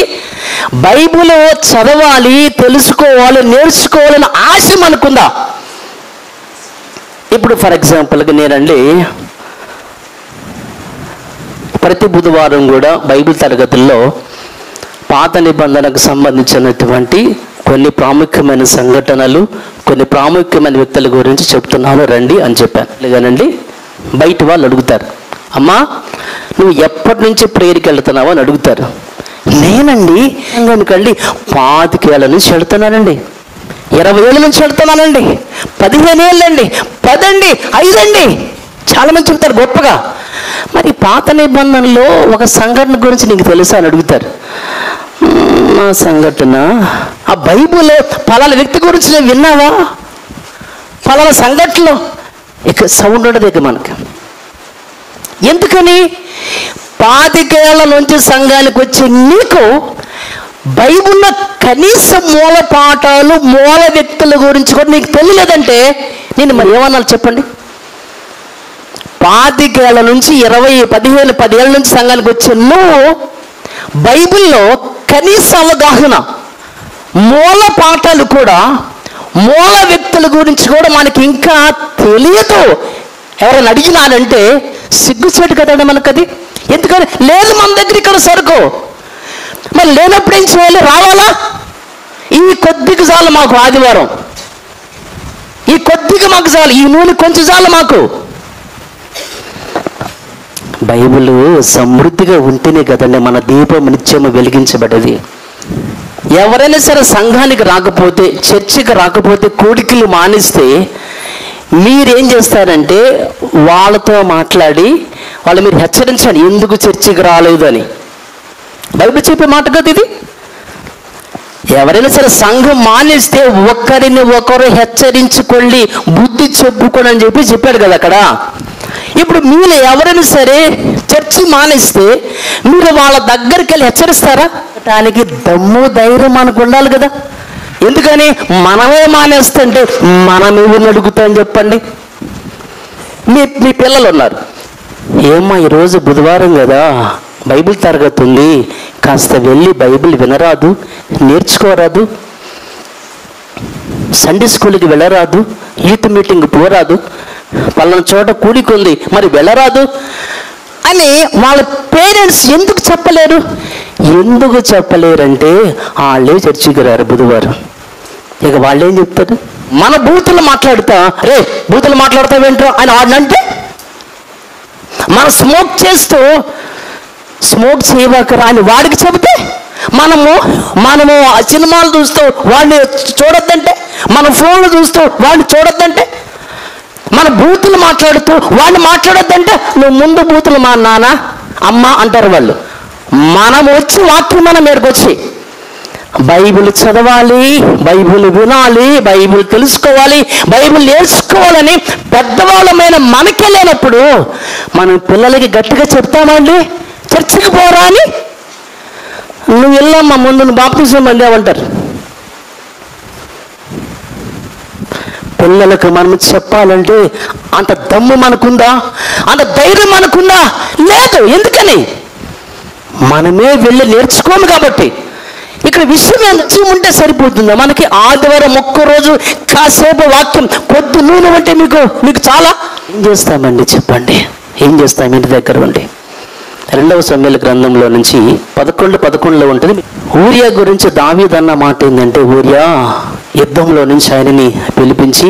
బైబిల్ చదవాలి, తెలుసుకోవాలి, నేర్చుకోవాలని ఆశ మనకుందా? ఇప్పుడు ఫర్ ఎగ్జాంపుల్గా నేనండి ప్రతి బుధవారం కూడా బైబిల్ తరగతుల్లో పాత నిబంధనకు సంబంధించినటువంటి కొన్ని ప్రాముఖ్యమైన సంఘటనలు, కొన్ని ప్రాముఖ్యమైన వ్యక్తుల గురించి చెప్తున్నాను రండి అని చెప్పాను. కానండి బయట వాళ్ళు అడుగుతారు, అమ్మా నువ్వు ఎప్పటి నుంచి ప్రేయర్కి వెళ్తున్నావు అని అడుగుతారు. నేనండి ఎందుకండి 25 ఏళ్ళ నుంచి వెళ్తున్నానండి, 20 ఏళ్ళ నుంచి వెళ్తున్నానండి, 15 ఏళ్ళండి, 10 అండి, 5 అండి. చాలా మంది చెప్తారు గొప్పగా. మరి పాత నిబంధనలో ఒక సంఘటన గురించి నీకు తెలుసా అని అడుగుతారు. ఆ సంఘటన ఆ బైబిల్లో పలానా వ్యక్తి గురించి నేను విన్నావా? పలానా సంఘటనలో ఇక సౌండ్ ఉండదు ఇక మనకి. ఎందుకని 25 ఏళ్ళ నుంచి సంఘానికి వచ్చే నీకు బైబిల్లో కనీస మూల పాఠాలు, మూల వ్యక్తుల గురించి కూడా నీకు తెలియలేదంటే నేను మరి ఏమన్నా చెప్పండి. 25 ఏళ్ళ నుంచి 15, 10 ఏళ్ళ నుంచి సంఘానికి వచ్చే నువ్వు బైబిల్లో కనీస అవగాహన, మూల పాఠాలు కూడా, మూల వ్యక్తుల గురించి కూడా మనకి ఇంకా తెలియదు. ఎవరైనా అడిగినానంటే సిగ్గుచేటు కదండి మనకది. ఎందుకని లేదు మన దగ్గర ఇక్కడ సరుకు. మరి లేనప్పుడు ఏం చేయాలి? రావాలా? ఈ కొద్దిగా చాలు మాకు ఆదివారం, ఈ కొద్దిగా మాకు చాలు, ఈ నూనె కొంచెం చాలు మాకు. బైబిల్ సమృద్ధిగా ఉంటేనే కదండి మన దీపం నిత్యము వెలిగించబడ్డది. ఎవరైనా సరే సంఘానికి రాకపోతే, చర్చికి రాకపోతే, కూడికలు మానేస్తే మీరేం చేస్తారంటే వాళ్ళతో మాట్లాడి వాళ్ళు మీరు హెచ్చరించండి, ఎందుకు చర్చికి రాలేదు అని. బైబిల్ చెప్పే మాట కదా ఇది. ఎవరైనా సరే సంఘం మానేస్తే ఒక్కరిని ఒకరు హెచ్చరించుకోండి, బుద్ధి చెప్పుకోండి అని చెప్పాడు కదా అక్కడ. ఇప్పుడు మీరు ఎవరైనా సరే చర్చి మానేస్తే మీరు వాళ్ళ దగ్గరికి వెళ్ళి హెచ్చరిస్తారా? దానికి దమ్ము ధైర్యం మనకు ఉండాలి కదా. ఎందుకని మనమే మానేస్తుంటే మనం ఎవరిని అడుగుతామని చెప్పండి. మీ పిల్లలు ఉన్నారు, ఏమ్మా ఈరోజు బుధవారం కదా బైబిల్ తరగతి ఉంది, కాస్త వెళ్ళి బైబిల్ వినరాదు, నేర్చుకోరాదు, సండే స్కూల్కి వెళ్ళరాదు, యూత్ మీటింగ్ పోరాదు, పలానా చోట కూడికుంది మరి వెళ్ళరాదు అని వాళ్ళ పేరెంట్స్ ఎందుకు చెప్పలేరు? ఎందుకు చెప్పలేరంటే వాళ్ళే చర్చికి రారు బుధవారం. ఇక వాళ్ళు ఏం చెప్తారు? మన బూతులు మాట్లాడుతా, రే బూతులు మాట్లాడతావేంటో అని వాడినంటే, మనం స్మోక్ చేస్తూ స్మోక్ చేయబాకరా అని వాడికి చెబితే, మనము ఆ సినిమాలు చూస్తూ వాడిని చూడొద్దంటే, మన ఫోన్లు చూస్తూ వాడిని చూడొద్దంటే, మన బూతులు మాట్లాడుతూ వాడిని మాట్లాడొద్దంటే, నువ్వు ముందు బూతులు మా నాన్న అమ్మ అంటారు వాళ్ళు. మనం వచ్చి వాక్యం మన మీదకి వచ్చి బైబిల్ చదవాలి, బైబిల్ వినాలి, బైబిల్ తెలుసుకోవాలి, బైబిల్ నేర్చుకోవాలని పెద్దవాళ్ళమైన మనకే లేనప్పుడు మనం పిల్లలకి గట్టిగా చెప్తామండి, చర్చికి పోరా అని. నువ్వు వెళ్ళమ్మా, ముందు నువ్వు బాప్తిజం పొందావంటారు. పిల్లలకు మనం చెప్పాలంటే అంత దమ్ము మనకుందా, అంత ధైర్యం మనకుందా? లేదు. ఎందుకని? మనమే వెళ్ళి నేర్చుకోము కాబట్టి. ఇక్కడ విషయం ఎంత ఉంటే సరిపోతుందా మనకి? ఆదివారం ఒక్కరోజు కాసేపు వాక్యం, కొద్ది నూనె అంటే మీకు చాలా. ఏం చేస్తామండి చెప్పండి? ఏం చేస్తాం ఇంటి దగ్గర ఉండి? 2వ సమూయేలు గ్రంథంలో నుంచి 11:11 ఉంటుంది. ఊరియా గురించి దావీదు అన్న మాట ఏంటంటే, ఊరియా యుద్ధంలో నుంచి ఆయనని పిలిపించి,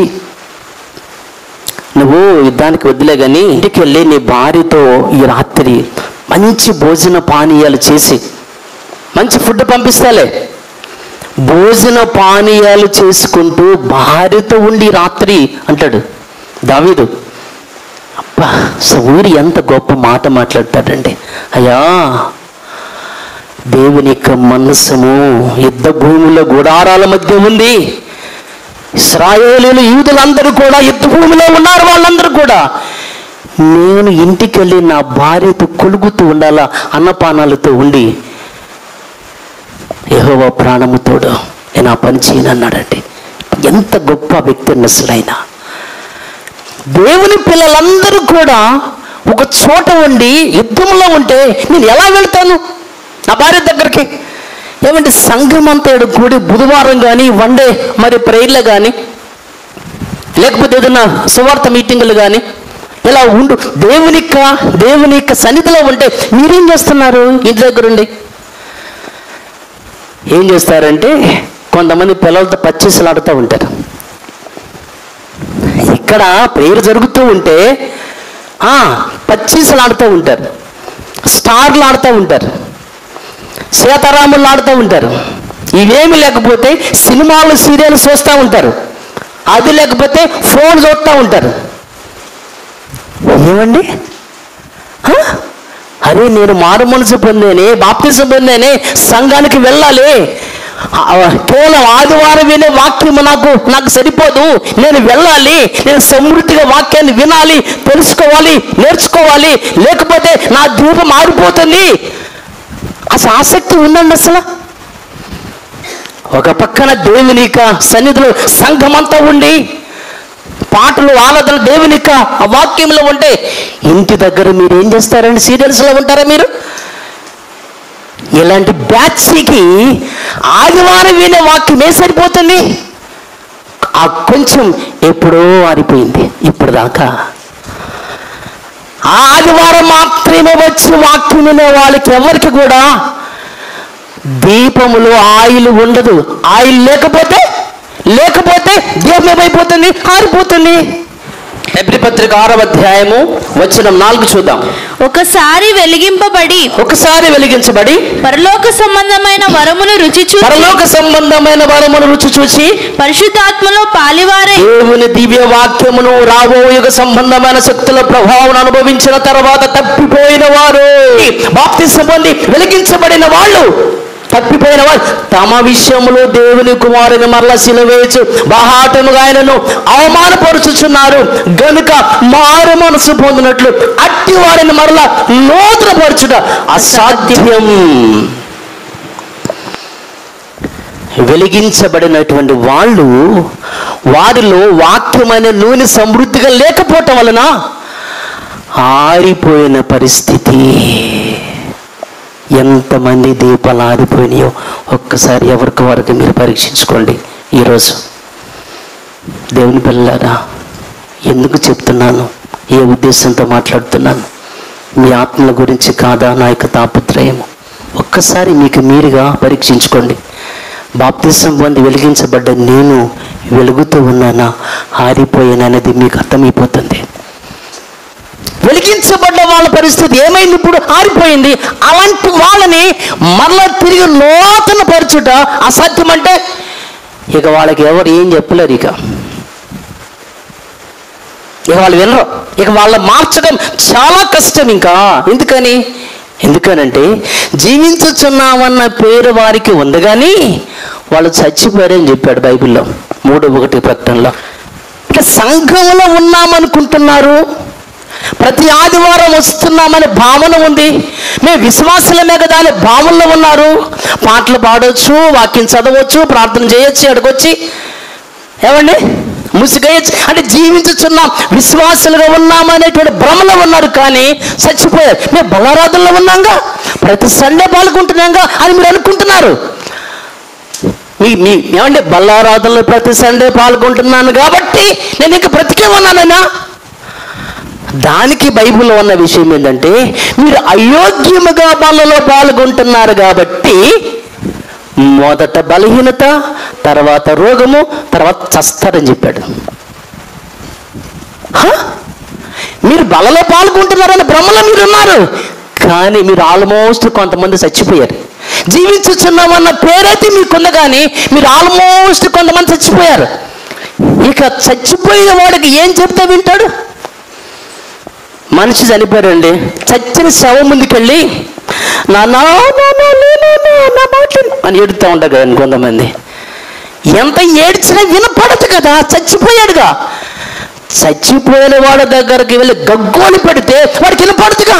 నువ్వు యుద్ధానికి వద్దులే కానీ ఇంటికి వెళ్ళి నీ భార్యతో ఈ రాత్రి మంచి భోజన పానీయాలు చేసి, మంచి ఫుడ్ పంపిస్తాలే, భోజన పానీయాలు చేసుకుంటూ భార్యతో ఉండి రాత్రి అంటాడు దావీదు. అబ్బా, ఊరి ఎంత గొప్ప మాట మాట్లాడతాడండి. అయ్యా, దేవుని యొక్క మనస్సుము యుద్ధ భూమిలో గుడారాల మధ్య ఉంది. ఇశ్రాయేలీయులు, యూదులందరూ కూడా యుద్ధ భూమిలో ఉన్నారు. వాళ్ళందరూ కూడా నేను ఇంటికి వెళ్ళి నా భార్యతో కొలుగుతూ ఉండాలా, అన్నపానాలతో ఉండి యెహోవా ప్రాణము తోడు నేను ఆ పని చేయనన్నాడండి. ఎంత గొప్ప వ్యక్తి అసలైనా. దేవుని పిల్లలందరూ కూడా ఒక చోట ఉండి యుద్ధంలో ఉంటే నేను ఎలా వెళ్తాను నా భార్య దగ్గరికి? ఏమంటే సంఘం అంతా కూడి బుధవారం కానీ, వన్డే మరి ప్రేయర్లు కానీ, లేకపోతే ఏదైనా సువార్త మీటింగులు కానీ ఇలా ఉండు దేవుని యొక్క సన్నిధిలో ఉంటే మీరేం చేస్తున్నారు? ఇంటి దగ్గర ఉండి ఏం చేస్తారంటే, కొంతమంది పిల్లలతో పచ్చిసలాడుతూ ఉంటారు. ఇక్కడ ప్రేయర్ జరుగుతూ ఉంటే పచ్చిసలాడుతూ ఉంటారు, స్టార్లు ఆడుతూ ఉంటారు, సీతారాములు ఆడుతూ ఉంటారు. ఇవేమి లేకపోతే సినిమాలు, సీరియల్ చూస్తూ ఉంటారు. అది లేకపోతే ఫోన్ చూస్తూ ఉంటారు. ఏమండి? అరే, నేను మారు మనసు పొందేనే, బాప్తిజం పొందేనే, సంఘానికి వెళ్ళాలి, కేవలం ఆదివారం వినే వాక్యం నాకు సరిపోదు, నేను వెళ్ళాలి, నేను సమృద్ధిగా వాక్యాన్ని వినాలి, తెలుసుకోవాలి, నేర్చుకోవాలి, లేకపోతే నా దీపం మారిపోతుంది. అసలు ఆసక్తి ఉందండి అసలు? ఒక పక్కన దేవుని సన్నిధిలో సంఘమంతా ఉండి పాటలు, ఆరాధనలు దేవుని ఆ వాక్యంలో ఉంటే, ఇంటి దగ్గర మీరు ఏం చేస్తారండి? సీరియల్స్లో ఉంటారా మీరు? ఇలాంటి బ్యాచ్కి ఆదివారం వినే వాక్యమే సరిపోతుంది. ఆ కొంచెం ఎప్పుడో ఆరిపోయింది. ఇప్పుడు దాకా ఆదివారం మాత్రమే వచ్చి వాక్యం వినే వాళ్ళకి ఎవరికి కూడా దీపములో ఆయిల్ ఉండదు. ఆయిల్ లేకపోతే దీపం ఏమైపోతుంది? ఆరిపోతుంది. హెబ్రీ పత్రిక 6వ అధ్యాయము వచనం 4 చూద్దాం. ఒకసారి వెలిగించబడి పరలోక సంబంధమైన వరమును రుచి చూసి పరిశుద్ధాత్మలో పాలివారై దేవుని దివ్య వాక్యమును రాబో యుగ సంబంధమైన శక్తుల ప్రభావం అనుభవించిన తర్వాత తప్పిపోయిన వారు, బాప్తిసం పొంది వెలిగించబడిన వాళ్ళు, తప్పిపోయిన వారు తమ విషయంలో దేవుని కుమారుని మరలా సిలువేసి బాహాటముగా ఆయనను అవమానపరుచుచున్నారు గనుక మారు మనసు పొందినట్లు అట్టి వారిని మరలా నూతనపరచుట అసాధ్యం. వెలిగించబడినటువంటి వాళ్ళు, వారిలో వాక్యమైన నూనె సమృద్ధిగా లేకపోవటం వలన ఆరిపోయిన పరిస్థితి. ఎంతమంది దీపాలు ఆరిపోయినాయో ఒక్కసారి ఎవరికి వారికి మీరు పరీక్షించుకోండి. ఈరోజు దేవుని పిల్లలారా, ఎందుకు చెప్తున్నాను, ఏ ఉద్దేశంతో మాట్లాడుతున్నాను? మీ ఆత్మల గురించి కాదా నా యొక్క తాపత్రయము? ఒక్కసారి మీకు మీరుగా పరీక్షించుకోండి. బాప్తిసం పొంది వెలిగించబడ్డ నేను వెలుగుతూ ఉన్నానా, ఆరిపోయాననేది మీకు అర్థమైపోతుంది. వెలిగించబడ్డ వాళ్ళ పరిస్థితి ఏమైంది? ఇప్పుడు ఆరిపోయింది. అలాంటి వాళ్ళని మరలా తిరిగి నూతన పరచుట అసాధ్యం. అంటే ఇక వాళ్ళకి ఎవరు ఏం చెప్పలేరు. ఇక వాళ్ళు వినరు. ఇక వాళ్ళ మార్చడం చాలా కష్టం. ఇంకా ఎందుకని? ఎందుకనంటే జీవించుచున్నామన్న పేరు వారికి ఉంది కానీ వాళ్ళు చచ్చిపోయారని చెప్పాడు బైబిల్లో 3:1 ప్రకటనలో. ఇక సంఘంలో ఉన్నామనుకుంటున్నారు, ప్రతి ఆదివారం వస్తున్నామనే భావన ఉంది, మేము విశ్వాసులమే కదా అనే భావనలో ఉన్నారు. పాటలు పాడవచ్చు, వాక్యం చదవచ్చు, ప్రార్థన చేయొచ్చు, అడగొచ్చి ఏమండి ముసిగేయచ్చు, అంటే జీవించుచున్నాం విశ్వాసులుగా ఉన్నామనేటువంటి భ్రమలో ఉన్నారు. కానీ చచ్చిపోయారు. మేము బలారాధనలో ఉన్నాంగా, ప్రతి సండే పాల్గొంటున్నాంగా అని మీరు అనుకుంటున్నారు. ఏమంటే బలారాధనలో ప్రతి సండే పాల్గొంటున్నాను కాబట్టి నేను ఇంకా బ్రతికే ఉన్నానైనా. దానికి బైబిల్లో ఉన్న విషయం ఏంటంటే మీరు అయోగ్యముగా బలలో పాల్గొంటున్నారు కాబట్టి మొదట బలహీనత, తర్వాత రోగము, తర్వాత చస్తారని చెప్పాడు. మీరు బలలో పాల్గొంటున్నారని భ్రమలో మీరు ఉన్నారు, కానీ మీరు ఆల్మోస్ట్ కొంతమంది చచ్చిపోయారు. జీవించుచున్నామన్న పేరైతే మీకుంది కానీ మీరు ఆల్మోస్ట్ కొంతమంది చచ్చిపోయారు. ఇక చచ్చిపోయిన వాడికి ఏం చెప్తే వింటాడు? మనిషి చనిపోయారండి, చచ్చిన శవం ముందుకెళ్ళి నా అని ఏడుతూ ఉంటారు కదండి కొంతమంది. ఎంత ఏడ్చినా వినపడదు కదా, చచ్చిపోయాడుగా. చచ్చిపోయిన వాడి దగ్గరికి వెళ్ళి గగ్గోలు పెడితే వాడికి వినపడుతుగా.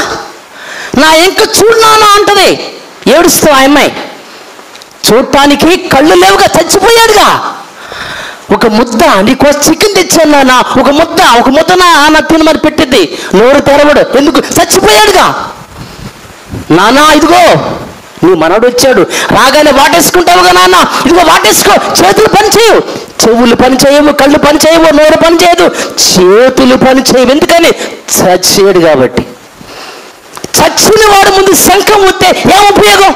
నా ఇంకా చూడనా అంటది, ఏడుస్తూ ఆ అమ్మాయి. చూడటానికి కళ్ళు లేవుగా, చచ్చిపోయాడుగా. ఒక ముద్ద నీకో చికెన్ తెచ్చాను నాన్న, ఒక ముద్ద నా తినమని పెట్టింది, నోరు తెరవడు. ఎందుకు? చచ్చిపోయాడుగా. నాన్న ఇదిగో నీ మనవడు వచ్చాడు, రాగానే వాటేసుకుంటావుగా నాన్న, ఇదిగో వాటేసుకో. చేతులు పని చేయవు, చెవులు పని చేయవు, కళ్ళు పని చేయవు, నోరు పని చేయదు, చేతులు పని చేయవు. ఎందుకని? చచ్చాడు కాబట్టి. చచ్చిన వాడు ముందు శంఖం ఊస్తే ఏం ఉపయోగం?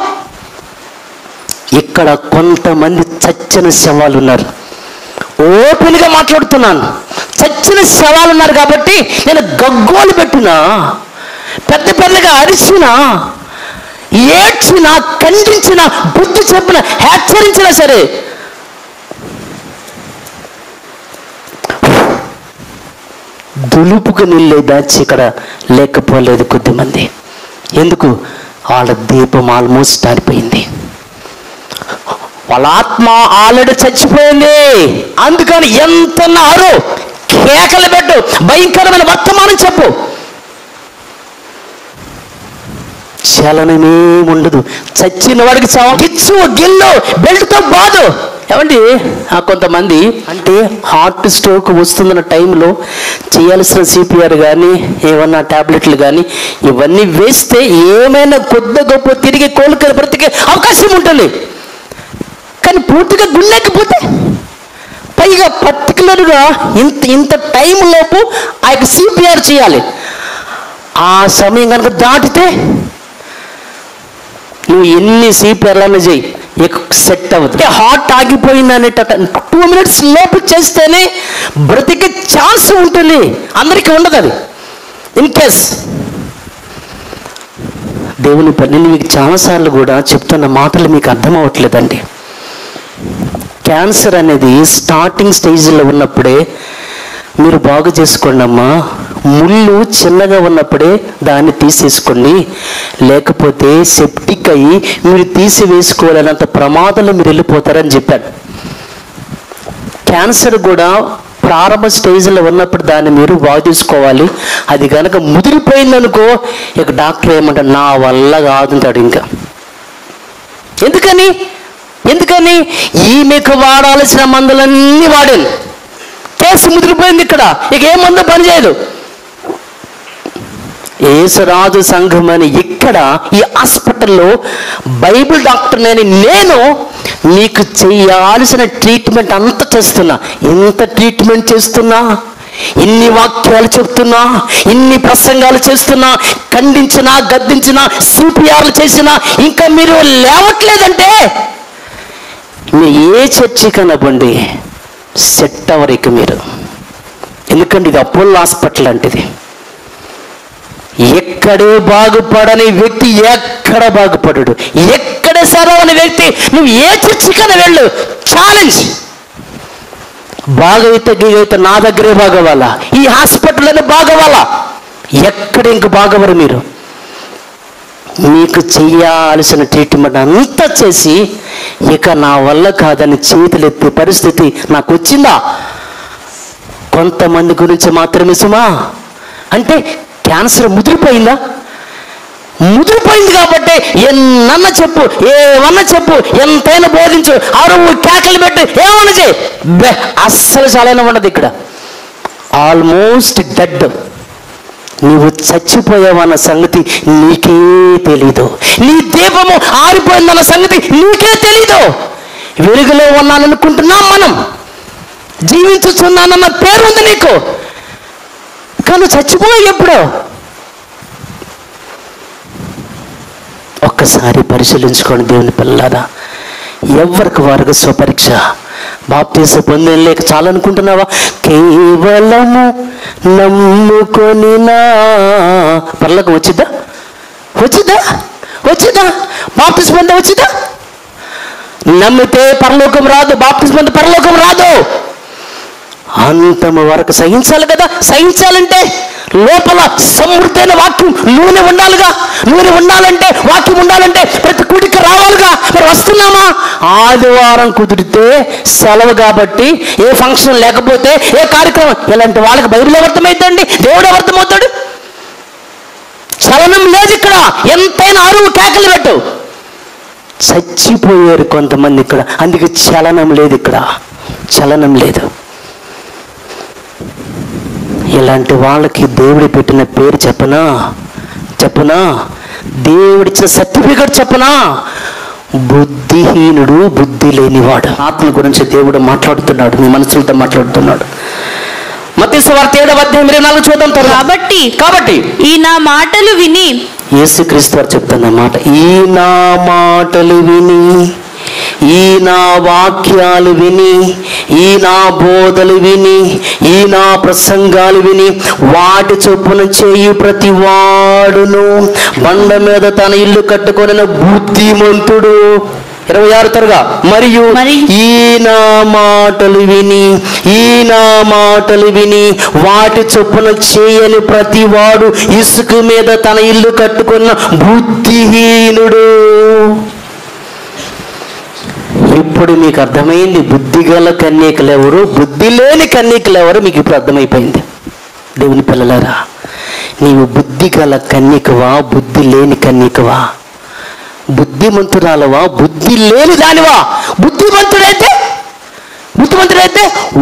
ఇక్కడ కొంతమంది చచ్చిన శవాలు ఉన్నారు. ఓపెన్గా మాట్లాడుతున్నాను. చచ్చిన శవాలు ఉన్నారు కాబట్టి నేను గగ్గోలు పెట్టినా, పెద్దగా అరిచినా, ఏడ్చినా, ఖండించినా, బుద్ధి చెప్పిన, హెచ్చరించినా సరే దులుపుకు నీళ్ళే దాచి ఇక్కడ లేకపోలేదు కొద్దిమంది. ఎందుకు? వాళ్ళ దీపం ఆల్మోస్ట్ ఆరిపోయింది, వాళ్ళ ఆత్మ ఆల్రెడీ చచ్చిపోయింది. అందుకని ఎంత అరు, కేకలు పెట్టు, భయంకరమైన వర్తమానం చెప్పు, చలనమేముండదు. చచ్చిన వాడికి గిచ్చు, గిల్లు, బెల్ట్తో బాదు. ఏమండి కొంతమంది అంటే హార్ట్ స్ట్రోక్ వస్తుందన్న టైంలో చేయాల్సిన సిపిఆర్ కానీ ఏమన్నా టాబ్లెట్లు కానీ ఇవన్నీ వేస్తే ఏమైనా కొద్ది గొప్ప తిరిగి కోలుకొని బ్రతికే అవకాశం ఉంటుంది. కానీ పూర్తిగా గుళ్ళేకపోతే, పైగా పర్టికులర్గా ఇంత టైంలోపు ఆ యొక్క సిపిఆర్ చేయాలి. ఆ సమయం కనుక దాటితే నువ్వు ఎన్ని సిపిఆర్లన్నా చేయి, సెట్ అవ్వదు. హార్ట్ ఆగిపోయింది అనేట 2 minutes లోపు చేస్తేనే బ్రతికే ఛాన్స్ ఉంటుంది, అందరికీ ఉండదు అది. ఇన్ కేస్ దేవుని నేను మీకు చాలాసార్లు కూడా చెప్తున్న మాటలు మీకు అర్థం అవ్వట్లేదండి. క్యాన్సర్ అనేది స్టార్టింగ్ స్టేజ్లో ఉన్నప్పుడే మీరు బాగు చేసుకోండి అమ్మా. ముళ్ళు చిన్నగా ఉన్నప్పుడే దాన్ని తీసేసుకోండి, లేకపోతే సెప్టిక్ అయ్యి మీరు తీసివేసుకోవాలన్నంత ప్రమాదంలో మీరు వెళ్ళిపోతారని చెప్పాడు. క్యాన్సర్ కూడా ప్రారంభ స్టేజ్లో ఉన్నప్పుడు దాన్ని మీరు బాగు చేసుకోవాలి. అది కనుక ముదిరిపోయిందనుకో ఇక డాక్టర్ ఏమంటాడు, నా వల్ల కాదుంటాడు. ఇంకా ఎందుకని ఈమెకు వాడాల్సిన మందులన్నీ వాడాను, కేసు ముదిరిపోయింది. ఇక్కడ ఇక ఏ మందు పనిచేయదు. యేసురాజు సంఘం అని ఇక్కడ ఈ హాస్పిటల్లో బైబిల్ డాక్టర్ నేను నీకు చేయాల్సిన ట్రీట్మెంట్ అంతా చేస్తున్నా. ఎంత ట్రీట్మెంట్ చేస్తున్నా, ఇన్ని వాక్యాలు చెప్తున్నా, ఇన్ని ప్రసంగాలు చేస్తున్నా, ఖండించినా, గద్దించినా, సిపిఆర్లు చేసినా ఇంకా మీరు లేవట్లేదంటే మీరు ఏ చర్చి కనబండి సెట్ అవ్వరు ఇక మీరు. ఎందుకంటే ఇది అపోలో హాస్పిటల్ లాంటిది. ఎక్కడే బాగుపడని వ్యక్తి ఎక్కడ బాగుపడడు, ఎక్కడ సరవని వ్యక్తి నువ్వు ఏ చర్చికైనా వెళ్ళు, ఛాలెంజ్. బాగైతే నా దగ్గరే బాగవాలా, ఈ హాస్పిటల్లోనే బాగవాలా, ఎక్కడ ఇంక బాగవరు మీరు. మీకు చెయ్యాల్సిన ట్రీట్మెంట్ అంతా చేసి ఇక నా వల్ల కాదని చేతులెత్తే పరిస్థితి నాకు వచ్చిందా? కొంతమంది గురించి మాత్రమే సుమా. అంటే క్యాన్సర్ ముదిరిపోయిందా? ముదిరిపోయింది కాబట్టి ఎన్నన్నా చెప్పు, ఏమన్నా చెప్పు, ఎంతైనా బోధించు, అరువు కేకలు పెట్టు, ఏమన్నా చేయి, అస్సలు చాలైనా ఉండదు. ఇక్కడ ఆల్మోస్ట్ డెడ్. నీవు చచ్చిపోయావన్న సంగతి నీకే తెలీదు. నీ దీపము ఆరిపోయిందన్న సంగతి నీకే తెలీదు. వెలుగులో ఉన్నాననుకుంటున్నాం మనం, జీవించుచున్నానన్న పేరు ఉంది నీకు, కానీ చచ్చిపోయి ఎప్పుడో. ఒక్కసారి పరిశీలించుకోండి దేవుని పిల్లలారా. ఎవరికి వారికి స్వపరీక్ష. బాప్తిసం పొందేం లేక చాలనుకుంటున్నావా? కేవలము నమ్ముకొని పర్లోకం వచ్చిద్దా? వచ్చిద్దా? వచ్చిద్దా? బాప్తిసం పొందే వచ్చిద్దా? నమ్మితే పరలోకం రాదు, బాప్తిసం పొందే పరలోకం రాదు. అంతము వరకు సహించాలి కదా. సహించాలంటే లోపల సమృద్ధైన వాక్యం నూనె ఉండాలిగా. నూనె ఉండాలంటే, వాక్యం ఉండాలంటే ప్రతి కుడికి రావాలిగా. మరి వస్తున్నామా? ఆదివారం కుదిరితే సెలవు కాబట్టి, ఏ ఫంక్షన్ లేకపోతే, ఏ కార్యక్రమం, ఇలాంటి వాళ్ళకి బైబిల్ అర్థమవుతాడండి, దేవుడు అర్థమవుతాడు. చలనం లేదు ఇక్కడ. ఎంతైనా అరువు కేకలు పెట్టు. చచ్చిపోయారు కొంతమంది ఇక్కడ, అందుకే చలనం లేదు ఇక్కడ, చలనం లేదు. ఇలాంటి వాళ్ళకి దేవుడు పెట్టిన పేరు చెప్పనా? దేవుడిచ్చిన సర్టిఫికెట్ చెప్పనా? బుద్ధిహీనుడు, బుద్ధి లేనివాడు. ఆత్మ గురించి దేవుడు మాట్లాడుతున్నాడు, మీ మనసులతో మాట్లాడుతున్నాడు. మత్తయి సువార్త 7:24 చూద్దాం. కాబట్టి ఈ నా మాటలు విని, యేసుక్రీస్తు వారు చెప్తున్న మాట, ఈ నా మాటలు విని, ఈ నా వాక్యాలు విని, ఈ నా బోధలు విని, ఈ నా ప్రసంగాలు విని వాటి చొప్పున చేయు ప్రతి వాడును బండ మీద తన ఇల్లు కట్టుకొనిన బుద్ధిమంతుడు. 26 తరగా మరియు ఈ నా మాటలు విని, ఈ నా మాటలు విని వాటి చొప్పున చేయని ప్రతి వాడు ఇసుక మీద తన ఇల్లు కట్టుకున్న బుద్ధిహీనుడు. ఇప్పుడు మీకు అర్థమైంది బుద్ధిగల కన్యకలు ఎవరు, బుద్ధి లేని కన్యకలు ఎవరు. మీకు ఇప్పుడు అర్థమైపోయింది. దేవుని పిల్లలారా, నీవు బుద్ధిగల కన్యకవా, బుద్ధి లేని కన్యకవా? బుద్ధిమంతురాలవా, బుద్ధి లేని దానివా? బుద్ధిమంతుడైతే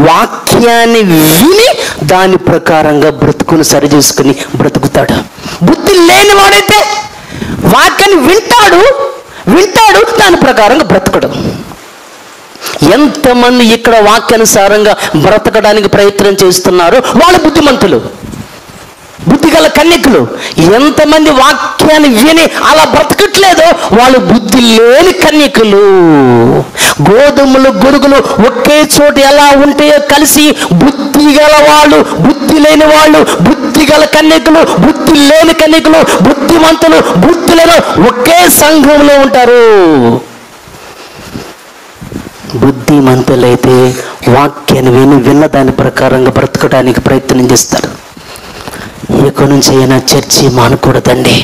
వాక్యాన్ని విని దాని ప్రకారంగా బ్రతుకుని సరి చేసుకుని బ్రతుకుతాడు. బుద్ధి లేని వాడైతే వాక్యాన్ని వింటాడు, దాని ప్రకారంగా బ్రతకడు. ఎంతమంది ఇక్కడ వాక్యానుసారంగా బ్రతకడానికి ప్రయత్నం చేస్తున్నారో వాళ్ళు బుద్ధిమంతులు, బుద్ధిగల కన్యకులు. ఎంతమంది వాక్యాన్ని విని అలా బ్రతకట్లేదో వాళ్ళు బుద్ధి లేని కన్యకులు. గోధుమలు గొడుగులు ఒకే చోటు ఎలా ఉంటాయో కలిసి బుద్ధి గల వాళ్ళు, బుద్ధి లేని వాళ్ళు, బుద్ధి గల కన్యకులు, బుద్ధి లేని కన్యకులు, బుద్ధిమంతులు, బుద్ధి లేని ఒకే సంఘంలో ఉంటారు. బుద్ధిమంతులైతే వాక్యాన్ని విన్న దాని ప్రకారంగా బ్రతకడానికి ప్రయత్నం చేస్తారు. ఇక నుంచి అయినా చర్చి మానకూడదండి,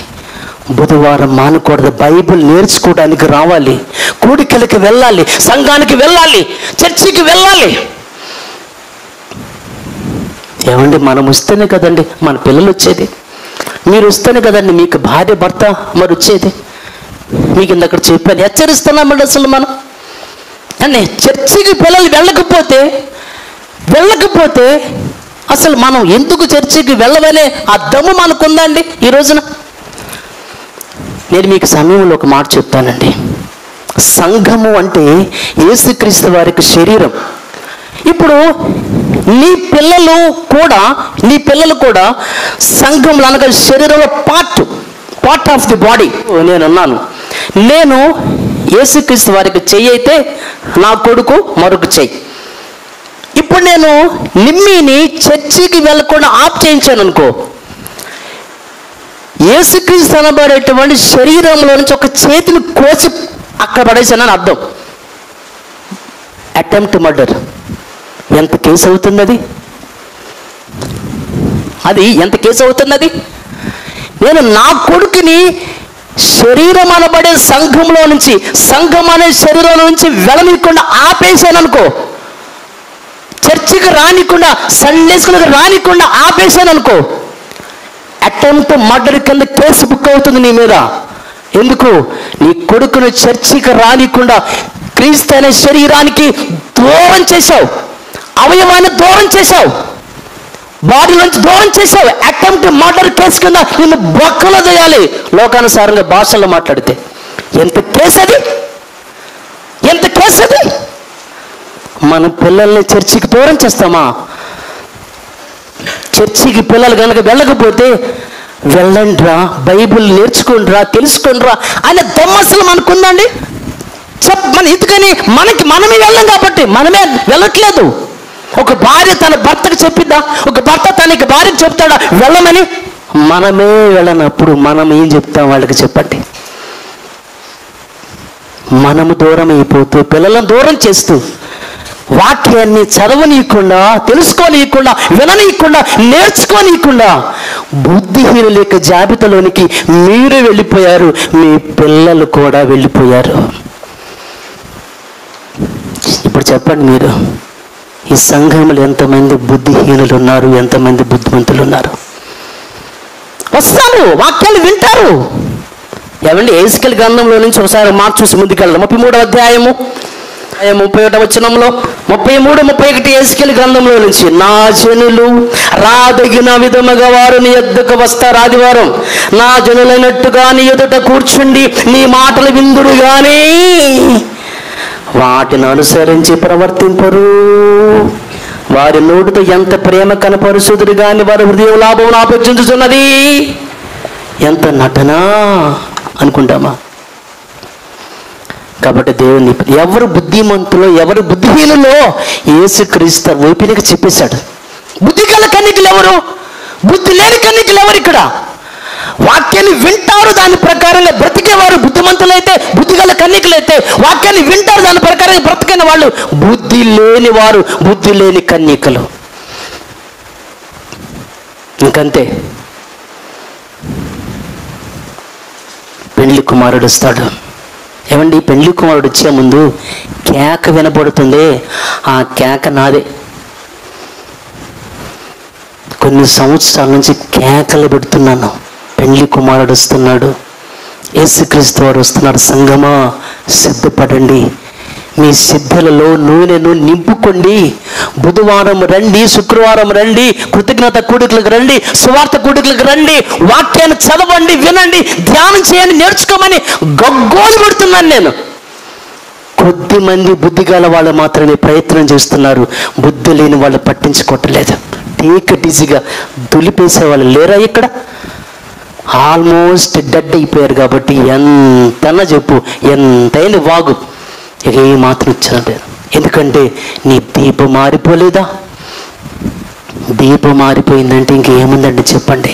బుధవారం మానకూడదు. బైబిల్ నేర్చుకోవడానికి రావాలి, కూడికలకి వెళ్ళాలి, సంఘానికి వెళ్ళాలి, చర్చికి వెళ్ళాలి. ఏమండి, మనం వస్తేనే కదండి మన పిల్లలు వచ్చేది. మీరు వస్తేనే కదండి మీకు భార్య భర్త మరి వచ్చేది. మీకు ఇందక్కడ చెప్పాను, హెచ్చరిస్తున్నామండి. అసలు మనం అంటే చర్చికి పిల్లలు వెళ్ళకపోతే అసలు మనం ఎందుకు చర్చికి వెళ్ళవనే ఆ దమ్ము మనకుందండి ఈ రోజున. నేను మీకు సమయంలో ఒక మాట చెప్తానండి. సంఘము అంటే యేసుక్రీస్తు వారికి శరీరం. ఇప్పుడు నీ పిల్లలు కూడా సంఘంలో అనగా శరీరంలో పార్ట్ ఆఫ్ ది బాడీ. నేను యేసుక్రీస్తు వారికి చెయ్యి అయితే నా కొడుకు మరొక చెయ్యి. ఇప్పుడు నేను నిమ్మిని చర్చికి వెళ్ళకుండా ఆఫ్ చేయించాను అనుకో, యేసుక్రీస్తు అనబడేటువంటి శరీరంలో నుంచి ఒక చేతిని కోసి అక్కడ పడేసానని అర్థం. Attempt murder. ఎంత కేసు అవుతున్నది అది? ఎంత కేసు అవుతున్నది? నేను నా కొడుకుని శరీరం అనబడే సంఘంలో నుంచి, సంఘం అనే శరీరంలో నుంచి వెళ్ళనీయకుండా ఆపేసాననుకో, చర్చికి రానికుండా, సండే స్కూల్కి రానికుండా ఆపేసాననుకో, అటెంప్ట్ మర్డర్ కింద కేసు బుక్ అవుతుంది నీ మీద. ఎందుకు? నీ కొడుకును చర్చికి రానికుండా క్రీస్తు అనే శరీరానికి దూరం చేశావు, అవయవాన్ని దూరం చేశావు, బాడీ నుంచి దూరం చేశావు. అటెంప్ట్ మర్డర్ కేసు కింద నిన్ను బొక్కలో చేయాలి లోకానుసారంగా భాషల్లో మాట్లాడితే. ఎంత కేసు అది, ఎంత కేసు అది. మన పిల్లల్ని చర్చికి దూరం చేస్తామా? చర్చికి పిల్లలు కనుక వెళ్ళకపోతే వెళ్ళండిరా, బైబుల్ నేర్చుకోండిరా, తెలుసుకోండిరా అనే దమ్మసలు మనకుందండి. మన ఎందుకని మనమే వెళ్ళం కాబట్టి మనమే వెళ్ళట్లేదు. ఒక భార్య తన భర్తకు చెప్పిద్దా? ఒక భర్త తనకి భార్యకు చెప్తాడా వెళ్ళమని? మనమే వెళ్ళనప్పుడు మనం ఏం చెప్తాం వాళ్ళకి చెప్పండి? మనము దూరం అయిపోతూ, పిల్లలను దూరం చేస్తూ, వాక్యాన్ని చదవనీయకుండా, తెలుసుకోనీయకుండా, విననీయకుండా, నేర్చుకోనీయకుండా బుద్ధిహీనుల యొక్క జాబితాలోనికి మీరు వెళ్ళిపోయారు, మీ పిల్లలు కూడా వెళ్ళిపోయారు. ఇప్పుడు చెప్పండి, మీరు ఈ సంఘంలో ఎంతమంది బుద్ధిహీనులు ఉన్నారు, ఎంతమంది బుద్ధిమంతులు ఉన్నారు? వస్తారు, వాక్యాలు వింటారు. ఏమండి, ఎహెజ్కేలు గ్రంథంలో నుంచి ఒకసారి మాట చూసి ముందుకెళ్దాం. 33వ అధ్యాయము 31వ వచనంలో, 33, 31 ఎహెజ్కేలు గ్రంథంలో నుంచి, నా జనులు రాదగిన విధముగా వారు నీ యొద్దకు వస్తారు. ఆదివారం నా జనులైనట్టుగా నీ ఎదుట కూర్చుండి నీ మాటలు విందురు గానీ వాటిని అనుసరించి ప్రవర్తింపరు. వారి నోటితో ఎంత ప్రేమ కనపరుచుదురు కానీ వారి హృదయం లాభం ఆపేక్షించుతున్నది. ఎంత నటనా అనుకుంటామా? కాబట్టి దేవుని ఎవరు బుద్ధిమంతులో, ఎవరు బుద్ధిహీనులో యేసుక్రీస్తు వైపునికి చెప్పేశాడు. బుద్ధి గల కన్యకలు ఎవరు? బుద్ధి లేని కన్యకలు ఎవరు? ఇక్కడ వాక్యాన్ని వింటారు, దాని ప్రకారంగా బ్రతికేవారు బుద్ధిమంతులైతే, బుద్ధి గల కన్యకలైతే వాక్యాన్ని వింటారు, దాని ప్రకారంగా బ్రతికిన వాళ్ళు బుద్ధి లేని వారు, బుద్ధి లేని కన్యకలు. ఇంకంతే. పెళ్లి కుమారుడు వస్తాడు. ఏమండి, పెళ్లి కుమారుడు వచ్చే ముందు కేక వినపడుతుంది. ఆ కేక నాదే. కొన్ని సంవత్సరాల నుంచి కేకలు పెడుతున్నాను, పెళ్లి కుమారుడు వస్తున్నాడు, యేసుక్రీస్తు వారు వస్తున్నారు. సంగమా, సిద్ధపడండి, మీ సిద్ధలలో నూనెను నింపుకోండి. బుధవారం రండి, శుక్రవారం రండి, కృతజ్ఞత కూడికలకు రండి, సువార్త కూడికలకు రండి, వాక్యాన్ని చదవండి, వినండి, ధ్యానం చేయండి, నేర్చుకోమని గగ్గోలు పెడుతున్నాను నేను. కొద్ది మంది బుద్ధి గల వాళ్ళు మాత్రమే ప్రయత్నం చేస్తున్నారు, బుద్ధి లేని వాళ్ళు పట్టించుకోవట్లేదు. టేక్ ఇట్ ఈజీగా దులిపేసే వాళ్ళు లేరా ఇక్కడ? ఆల్మోస్ట్ డెడ్ అయిపోయారు. కాబట్టి ఎంతన్నా చెప్పు, ఎంతైనా వాగు, ఇక ఏ మాత్రం ఇచ్చినట్టు. ఎందుకంటే నీ దీపం మారిపోలేదా? దీపం మారిపోయిందంటే ఇంకేముందండి చెప్పండి?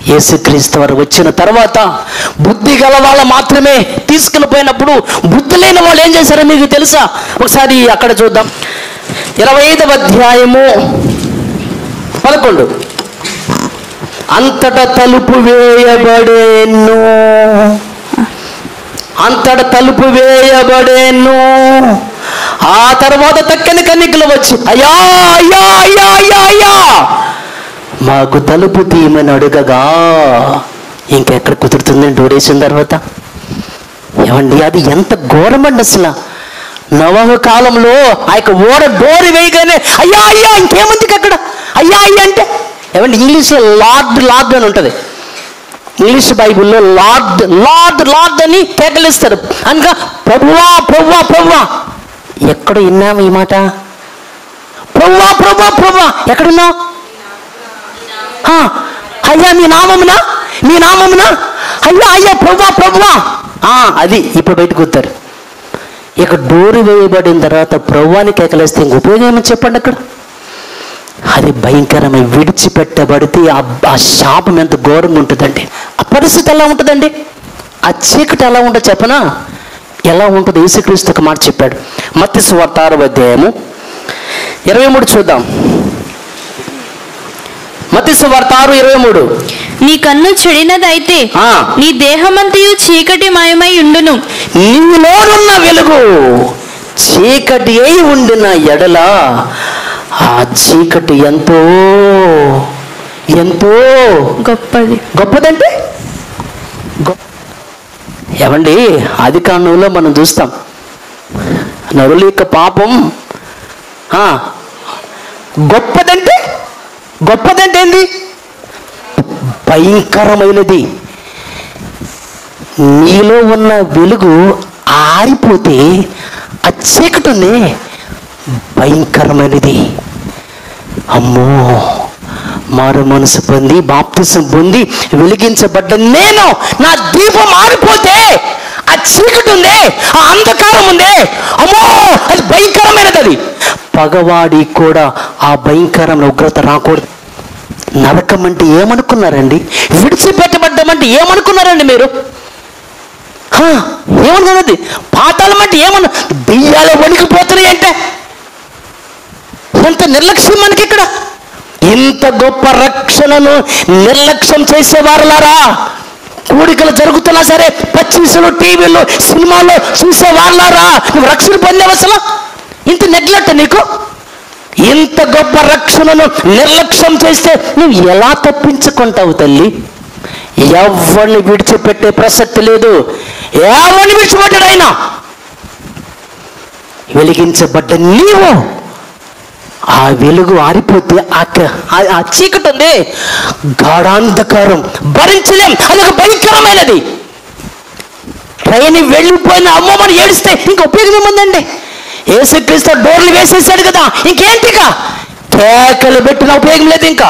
యేసుక్రీస్తు వారు వచ్చిన తర్వాత బుద్ధి గల వాళ్ళు మాత్రమే తీసుకుని పోయినప్పుడు బుద్ధి లేని వాళ్ళు ఏం చేశారో మీకు తెలుసా? ఒకసారి అక్కడ చూద్దాం. 25వ అధ్యాయము 11. అంతటా తలుపు వేయబడేను, అంతట తలుపు వేయబడేను. ఆ తర్వాత తక్కని కన్యకలు వచ్చి అయ్యా అయ్యా అయ్యా అయ్యా అయ్యా మాకు తలుపు తీయమని అడగగా, ఇంకెక్కడ కుదురుతుందని డోర్ వేసిన తర్వాత. ఏమండి, అది ఎంత ఘోరమండి అసలు. నోవహు కాలంలో ఆ యొక్క ఓడ డోర్ వేయగానే అయ్యా అయ్యా, ఇంకేముంది అక్కడ? అయ్యా అయ్యా అంటే ఏమండి, ఇంగ్లీష్లో లార్డ్ లార్డ్ అని ఉంటుంది. ఇంగ్లీష్ బైబుల్లో లార్డ్ లార్డ్ లార్డ్ అని కేకలిస్తారు. అనగా ప్రభువా ప్రభువా ప్రభువా. ఎక్కడ విన్నాము ఈ మాట? ప్రభువా ప్రభువా ప్రభువా. ఎక్కడున్నావు? అయ్యా మీ నామమునా, మీ నామమునా, అయ్యా అయ్యా ప్రభువా ప్రభువా. అది ఇప్పుడు బయటకు వస్తారు. ఇక డోరు వేయబడిన తర్వాత ప్రభువాని కేకలేస్తే ఇంక ఉపయోగం ఏమని చెప్పండి అక్కడ? అది భయంకరమైన విడిచిపెట్టబడితే ఆ శాపం ఎంత ఘోరంగా ఉంటుందండి. ఆ పరిస్థితి ఎలా ఉంటుందండి? ఆ చీకటి ఎలా ఉంటుంది చెప్పనా? ఎలా ఉంటుంది? యేసుక్రీస్తు ఒక మాట చెప్పాడు. మత్తయి సువార్త 6వ అధ్యాయము 23 చూద్దాం. మత్తయి సువార్త 6:23. నీ కన్ను చెడినదైతే నీ దేహమంతయు చీకటి మయమై ఉండును. నీలోనున్న వెలుగు చీకటి అయి ఉండిన ఎడల ఆ చీకటి ఎంతో ఎంతో గొప్పదంటే ఏమండి, ఆది కాండంలో మనం చూస్తాం నరుల యొక్క పాపం గొప్పదంటే ఏంది? భయంకరమైనది. నీలో ఉన్న వెలుగు ఆరిపోతే ఆ చీకటినే భయంకరమైనది. అమ్మో, మారు మనసు పొంది బాప్తిసం పొంది వెలిగించబడ్డ నేను, నా దీపం ఆరిపోతే ఆ చీకటి ఉందే, ఆ అంధకారం ఉందే, అమ్మో అది భయంకరమైనది. అది పగవాడి కూడా ఆ భయంకరమైన ఉగ్రత రాకూడదు. నరకం అంటే ఏమనుకున్నారండి? విడిచిపెట్టబడ్డమంటే ఏమనుకున్నారండి మీరు? ఏమనుకున్నది? పాతాళం అంటే ఏమన్నా? దెయ్యాలు వణికిపోతున్నాయి అంటే ఎంత నిర్లక్ష్యం మనకి ఇక్కడ. ఇంత గొప్ప రక్షణను నిర్లక్ష్యం చేసేవారులారా, కూడికలు జరుగుతున్నా సరే పచ్చిసులు టీవీలు సినిమాల్లో చూసేవాళ్ళారా, నువ్వు రక్షణ పొందేవు అసలు? ఇంత నెగ్లెక్ట్ నీకు? ఇంత గొప్ప రక్షణను నిర్లక్ష్యం చేస్తే నువ్వు ఎలా తప్పించుకుంటావు తల్లి? ఎవరిని విడిచిపెట్టే ప్రసక్తి లేదు. ఎవరిని విడిచిపెట్టాడు ఆయన? వెలిగించబడ్డ నీవు ఆ వెలుగు ఆరిపోతే ఆ చీకటి ఉంది, గాఢాంధకారం భరించలేం, అదొక భయంకరమైనది. ట్రైన్ వెళ్ళిపోయిన అమ్మమ్మని ఏడిస్తే ఇంక ఉపయోగం ఏముందండి? యేసుక్రీస్తు డోర్లు వేసేసాడు కదా, ఇంకేంటిగా కేకలు పెట్టిన ఉపయోగం లేదు. ఇంకా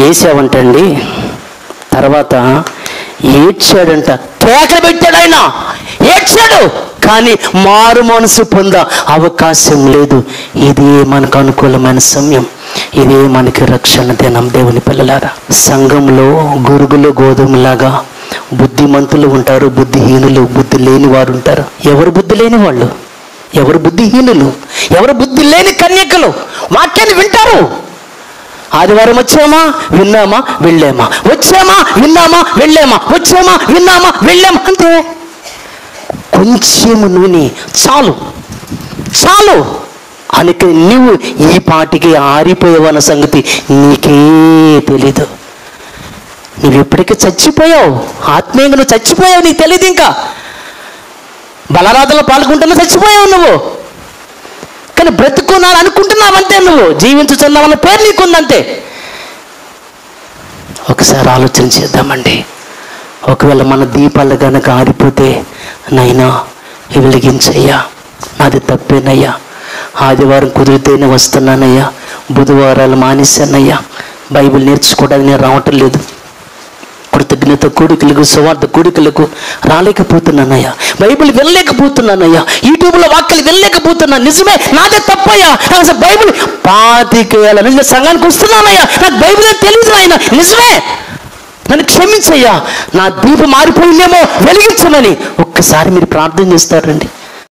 వేసావంటండి, తర్వాత ఏడ్చాడంట. కేకలు పెట్టాడు ఆయన, ఏడ్చాడు, కానీ మారు మనసు పొంద అవకాశం లేదు. ఇదే మనకు అనుకూలమైన సమయం, ఇదే మనకి రక్షణ దినం. దేవుని పిల్లలారా, సంఘంలో గురుగులు గోధుమలాగా బుద్ధిమంతులు ఉంటారు, బుద్ధిహీనులు, బుద్ధి లేని వారు ఉంటారు. ఎవరు బుద్ధి లేని వాళ్ళు? ఎవరు బుద్ధిహీనులు? ఎవరు బుద్ధి లేని కన్యకలు? వాక్యాన్ని వింటారు. ఆదివారం వచ్చామా విన్నామా వెళ్ళామా, వచ్చామా విన్నామా వెళ్ళామా, వచ్చామా విన్నామా వెళ్ళామా, అంతే. కొంచెము నూనె చాలు చాలు అందుకే నువ్వు ఈ పాటికి ఆరిపోయావన్న సంగతి నీకే తెలీదు. నువ్వు ఎప్పటికీ చచ్చిపోయావు, ఆత్మీయంగా నువ్వు చచ్చిపోయావు, నీకు తెలియదు. ఇంకా బలరాధనలో పాల్గొంటున్నా చచ్చిపోయావు నువ్వు, కానీ బ్రతుకున్నాను అనుకుంటున్నావంతే. నువ్వు జీవించుతున్నావన్న పేరు నీకుందంతే. ఒకసారి ఆలోచన చేద్దామండి. ఒకవేళ మన దీపాలు కనుక ఆరిపోతే, నైనా వెలిగించయ్యా, నాది తప్పేనయ్యా, ఆదివారం కుదిరితేనే వస్తున్నానయ్యా, బుధవారాలు మానేశానయ్యా, బైబిల్ నేర్చుకోవడానికి నేను రావటం లేదు, కృతజ్ఞత కూడికలకు సువార్త కూడికలకు రాలేకపోతున్నానయ్యా, బైబిల్ వెళ్ళలేకపోతున్నానయ్యా, యూట్యూబ్లో వాక్యాలు వెళ్ళలేకపోతున్నాను, నిజమే నాదే తప్పయ్యా, అసలు బైబిల్ 25 ఏళ్ళ నుంచి సంఘానికి వస్తున్నానయ్యా, నాకు బైబిల్ తెలియదు ఆయన, నిజమే నన్ను క్షమించయ్యా, నా దీపం మారిపోయిందేమో వెలిగించమని ఒక్కసారి మీరు ప్రార్థన చేస్తారండి.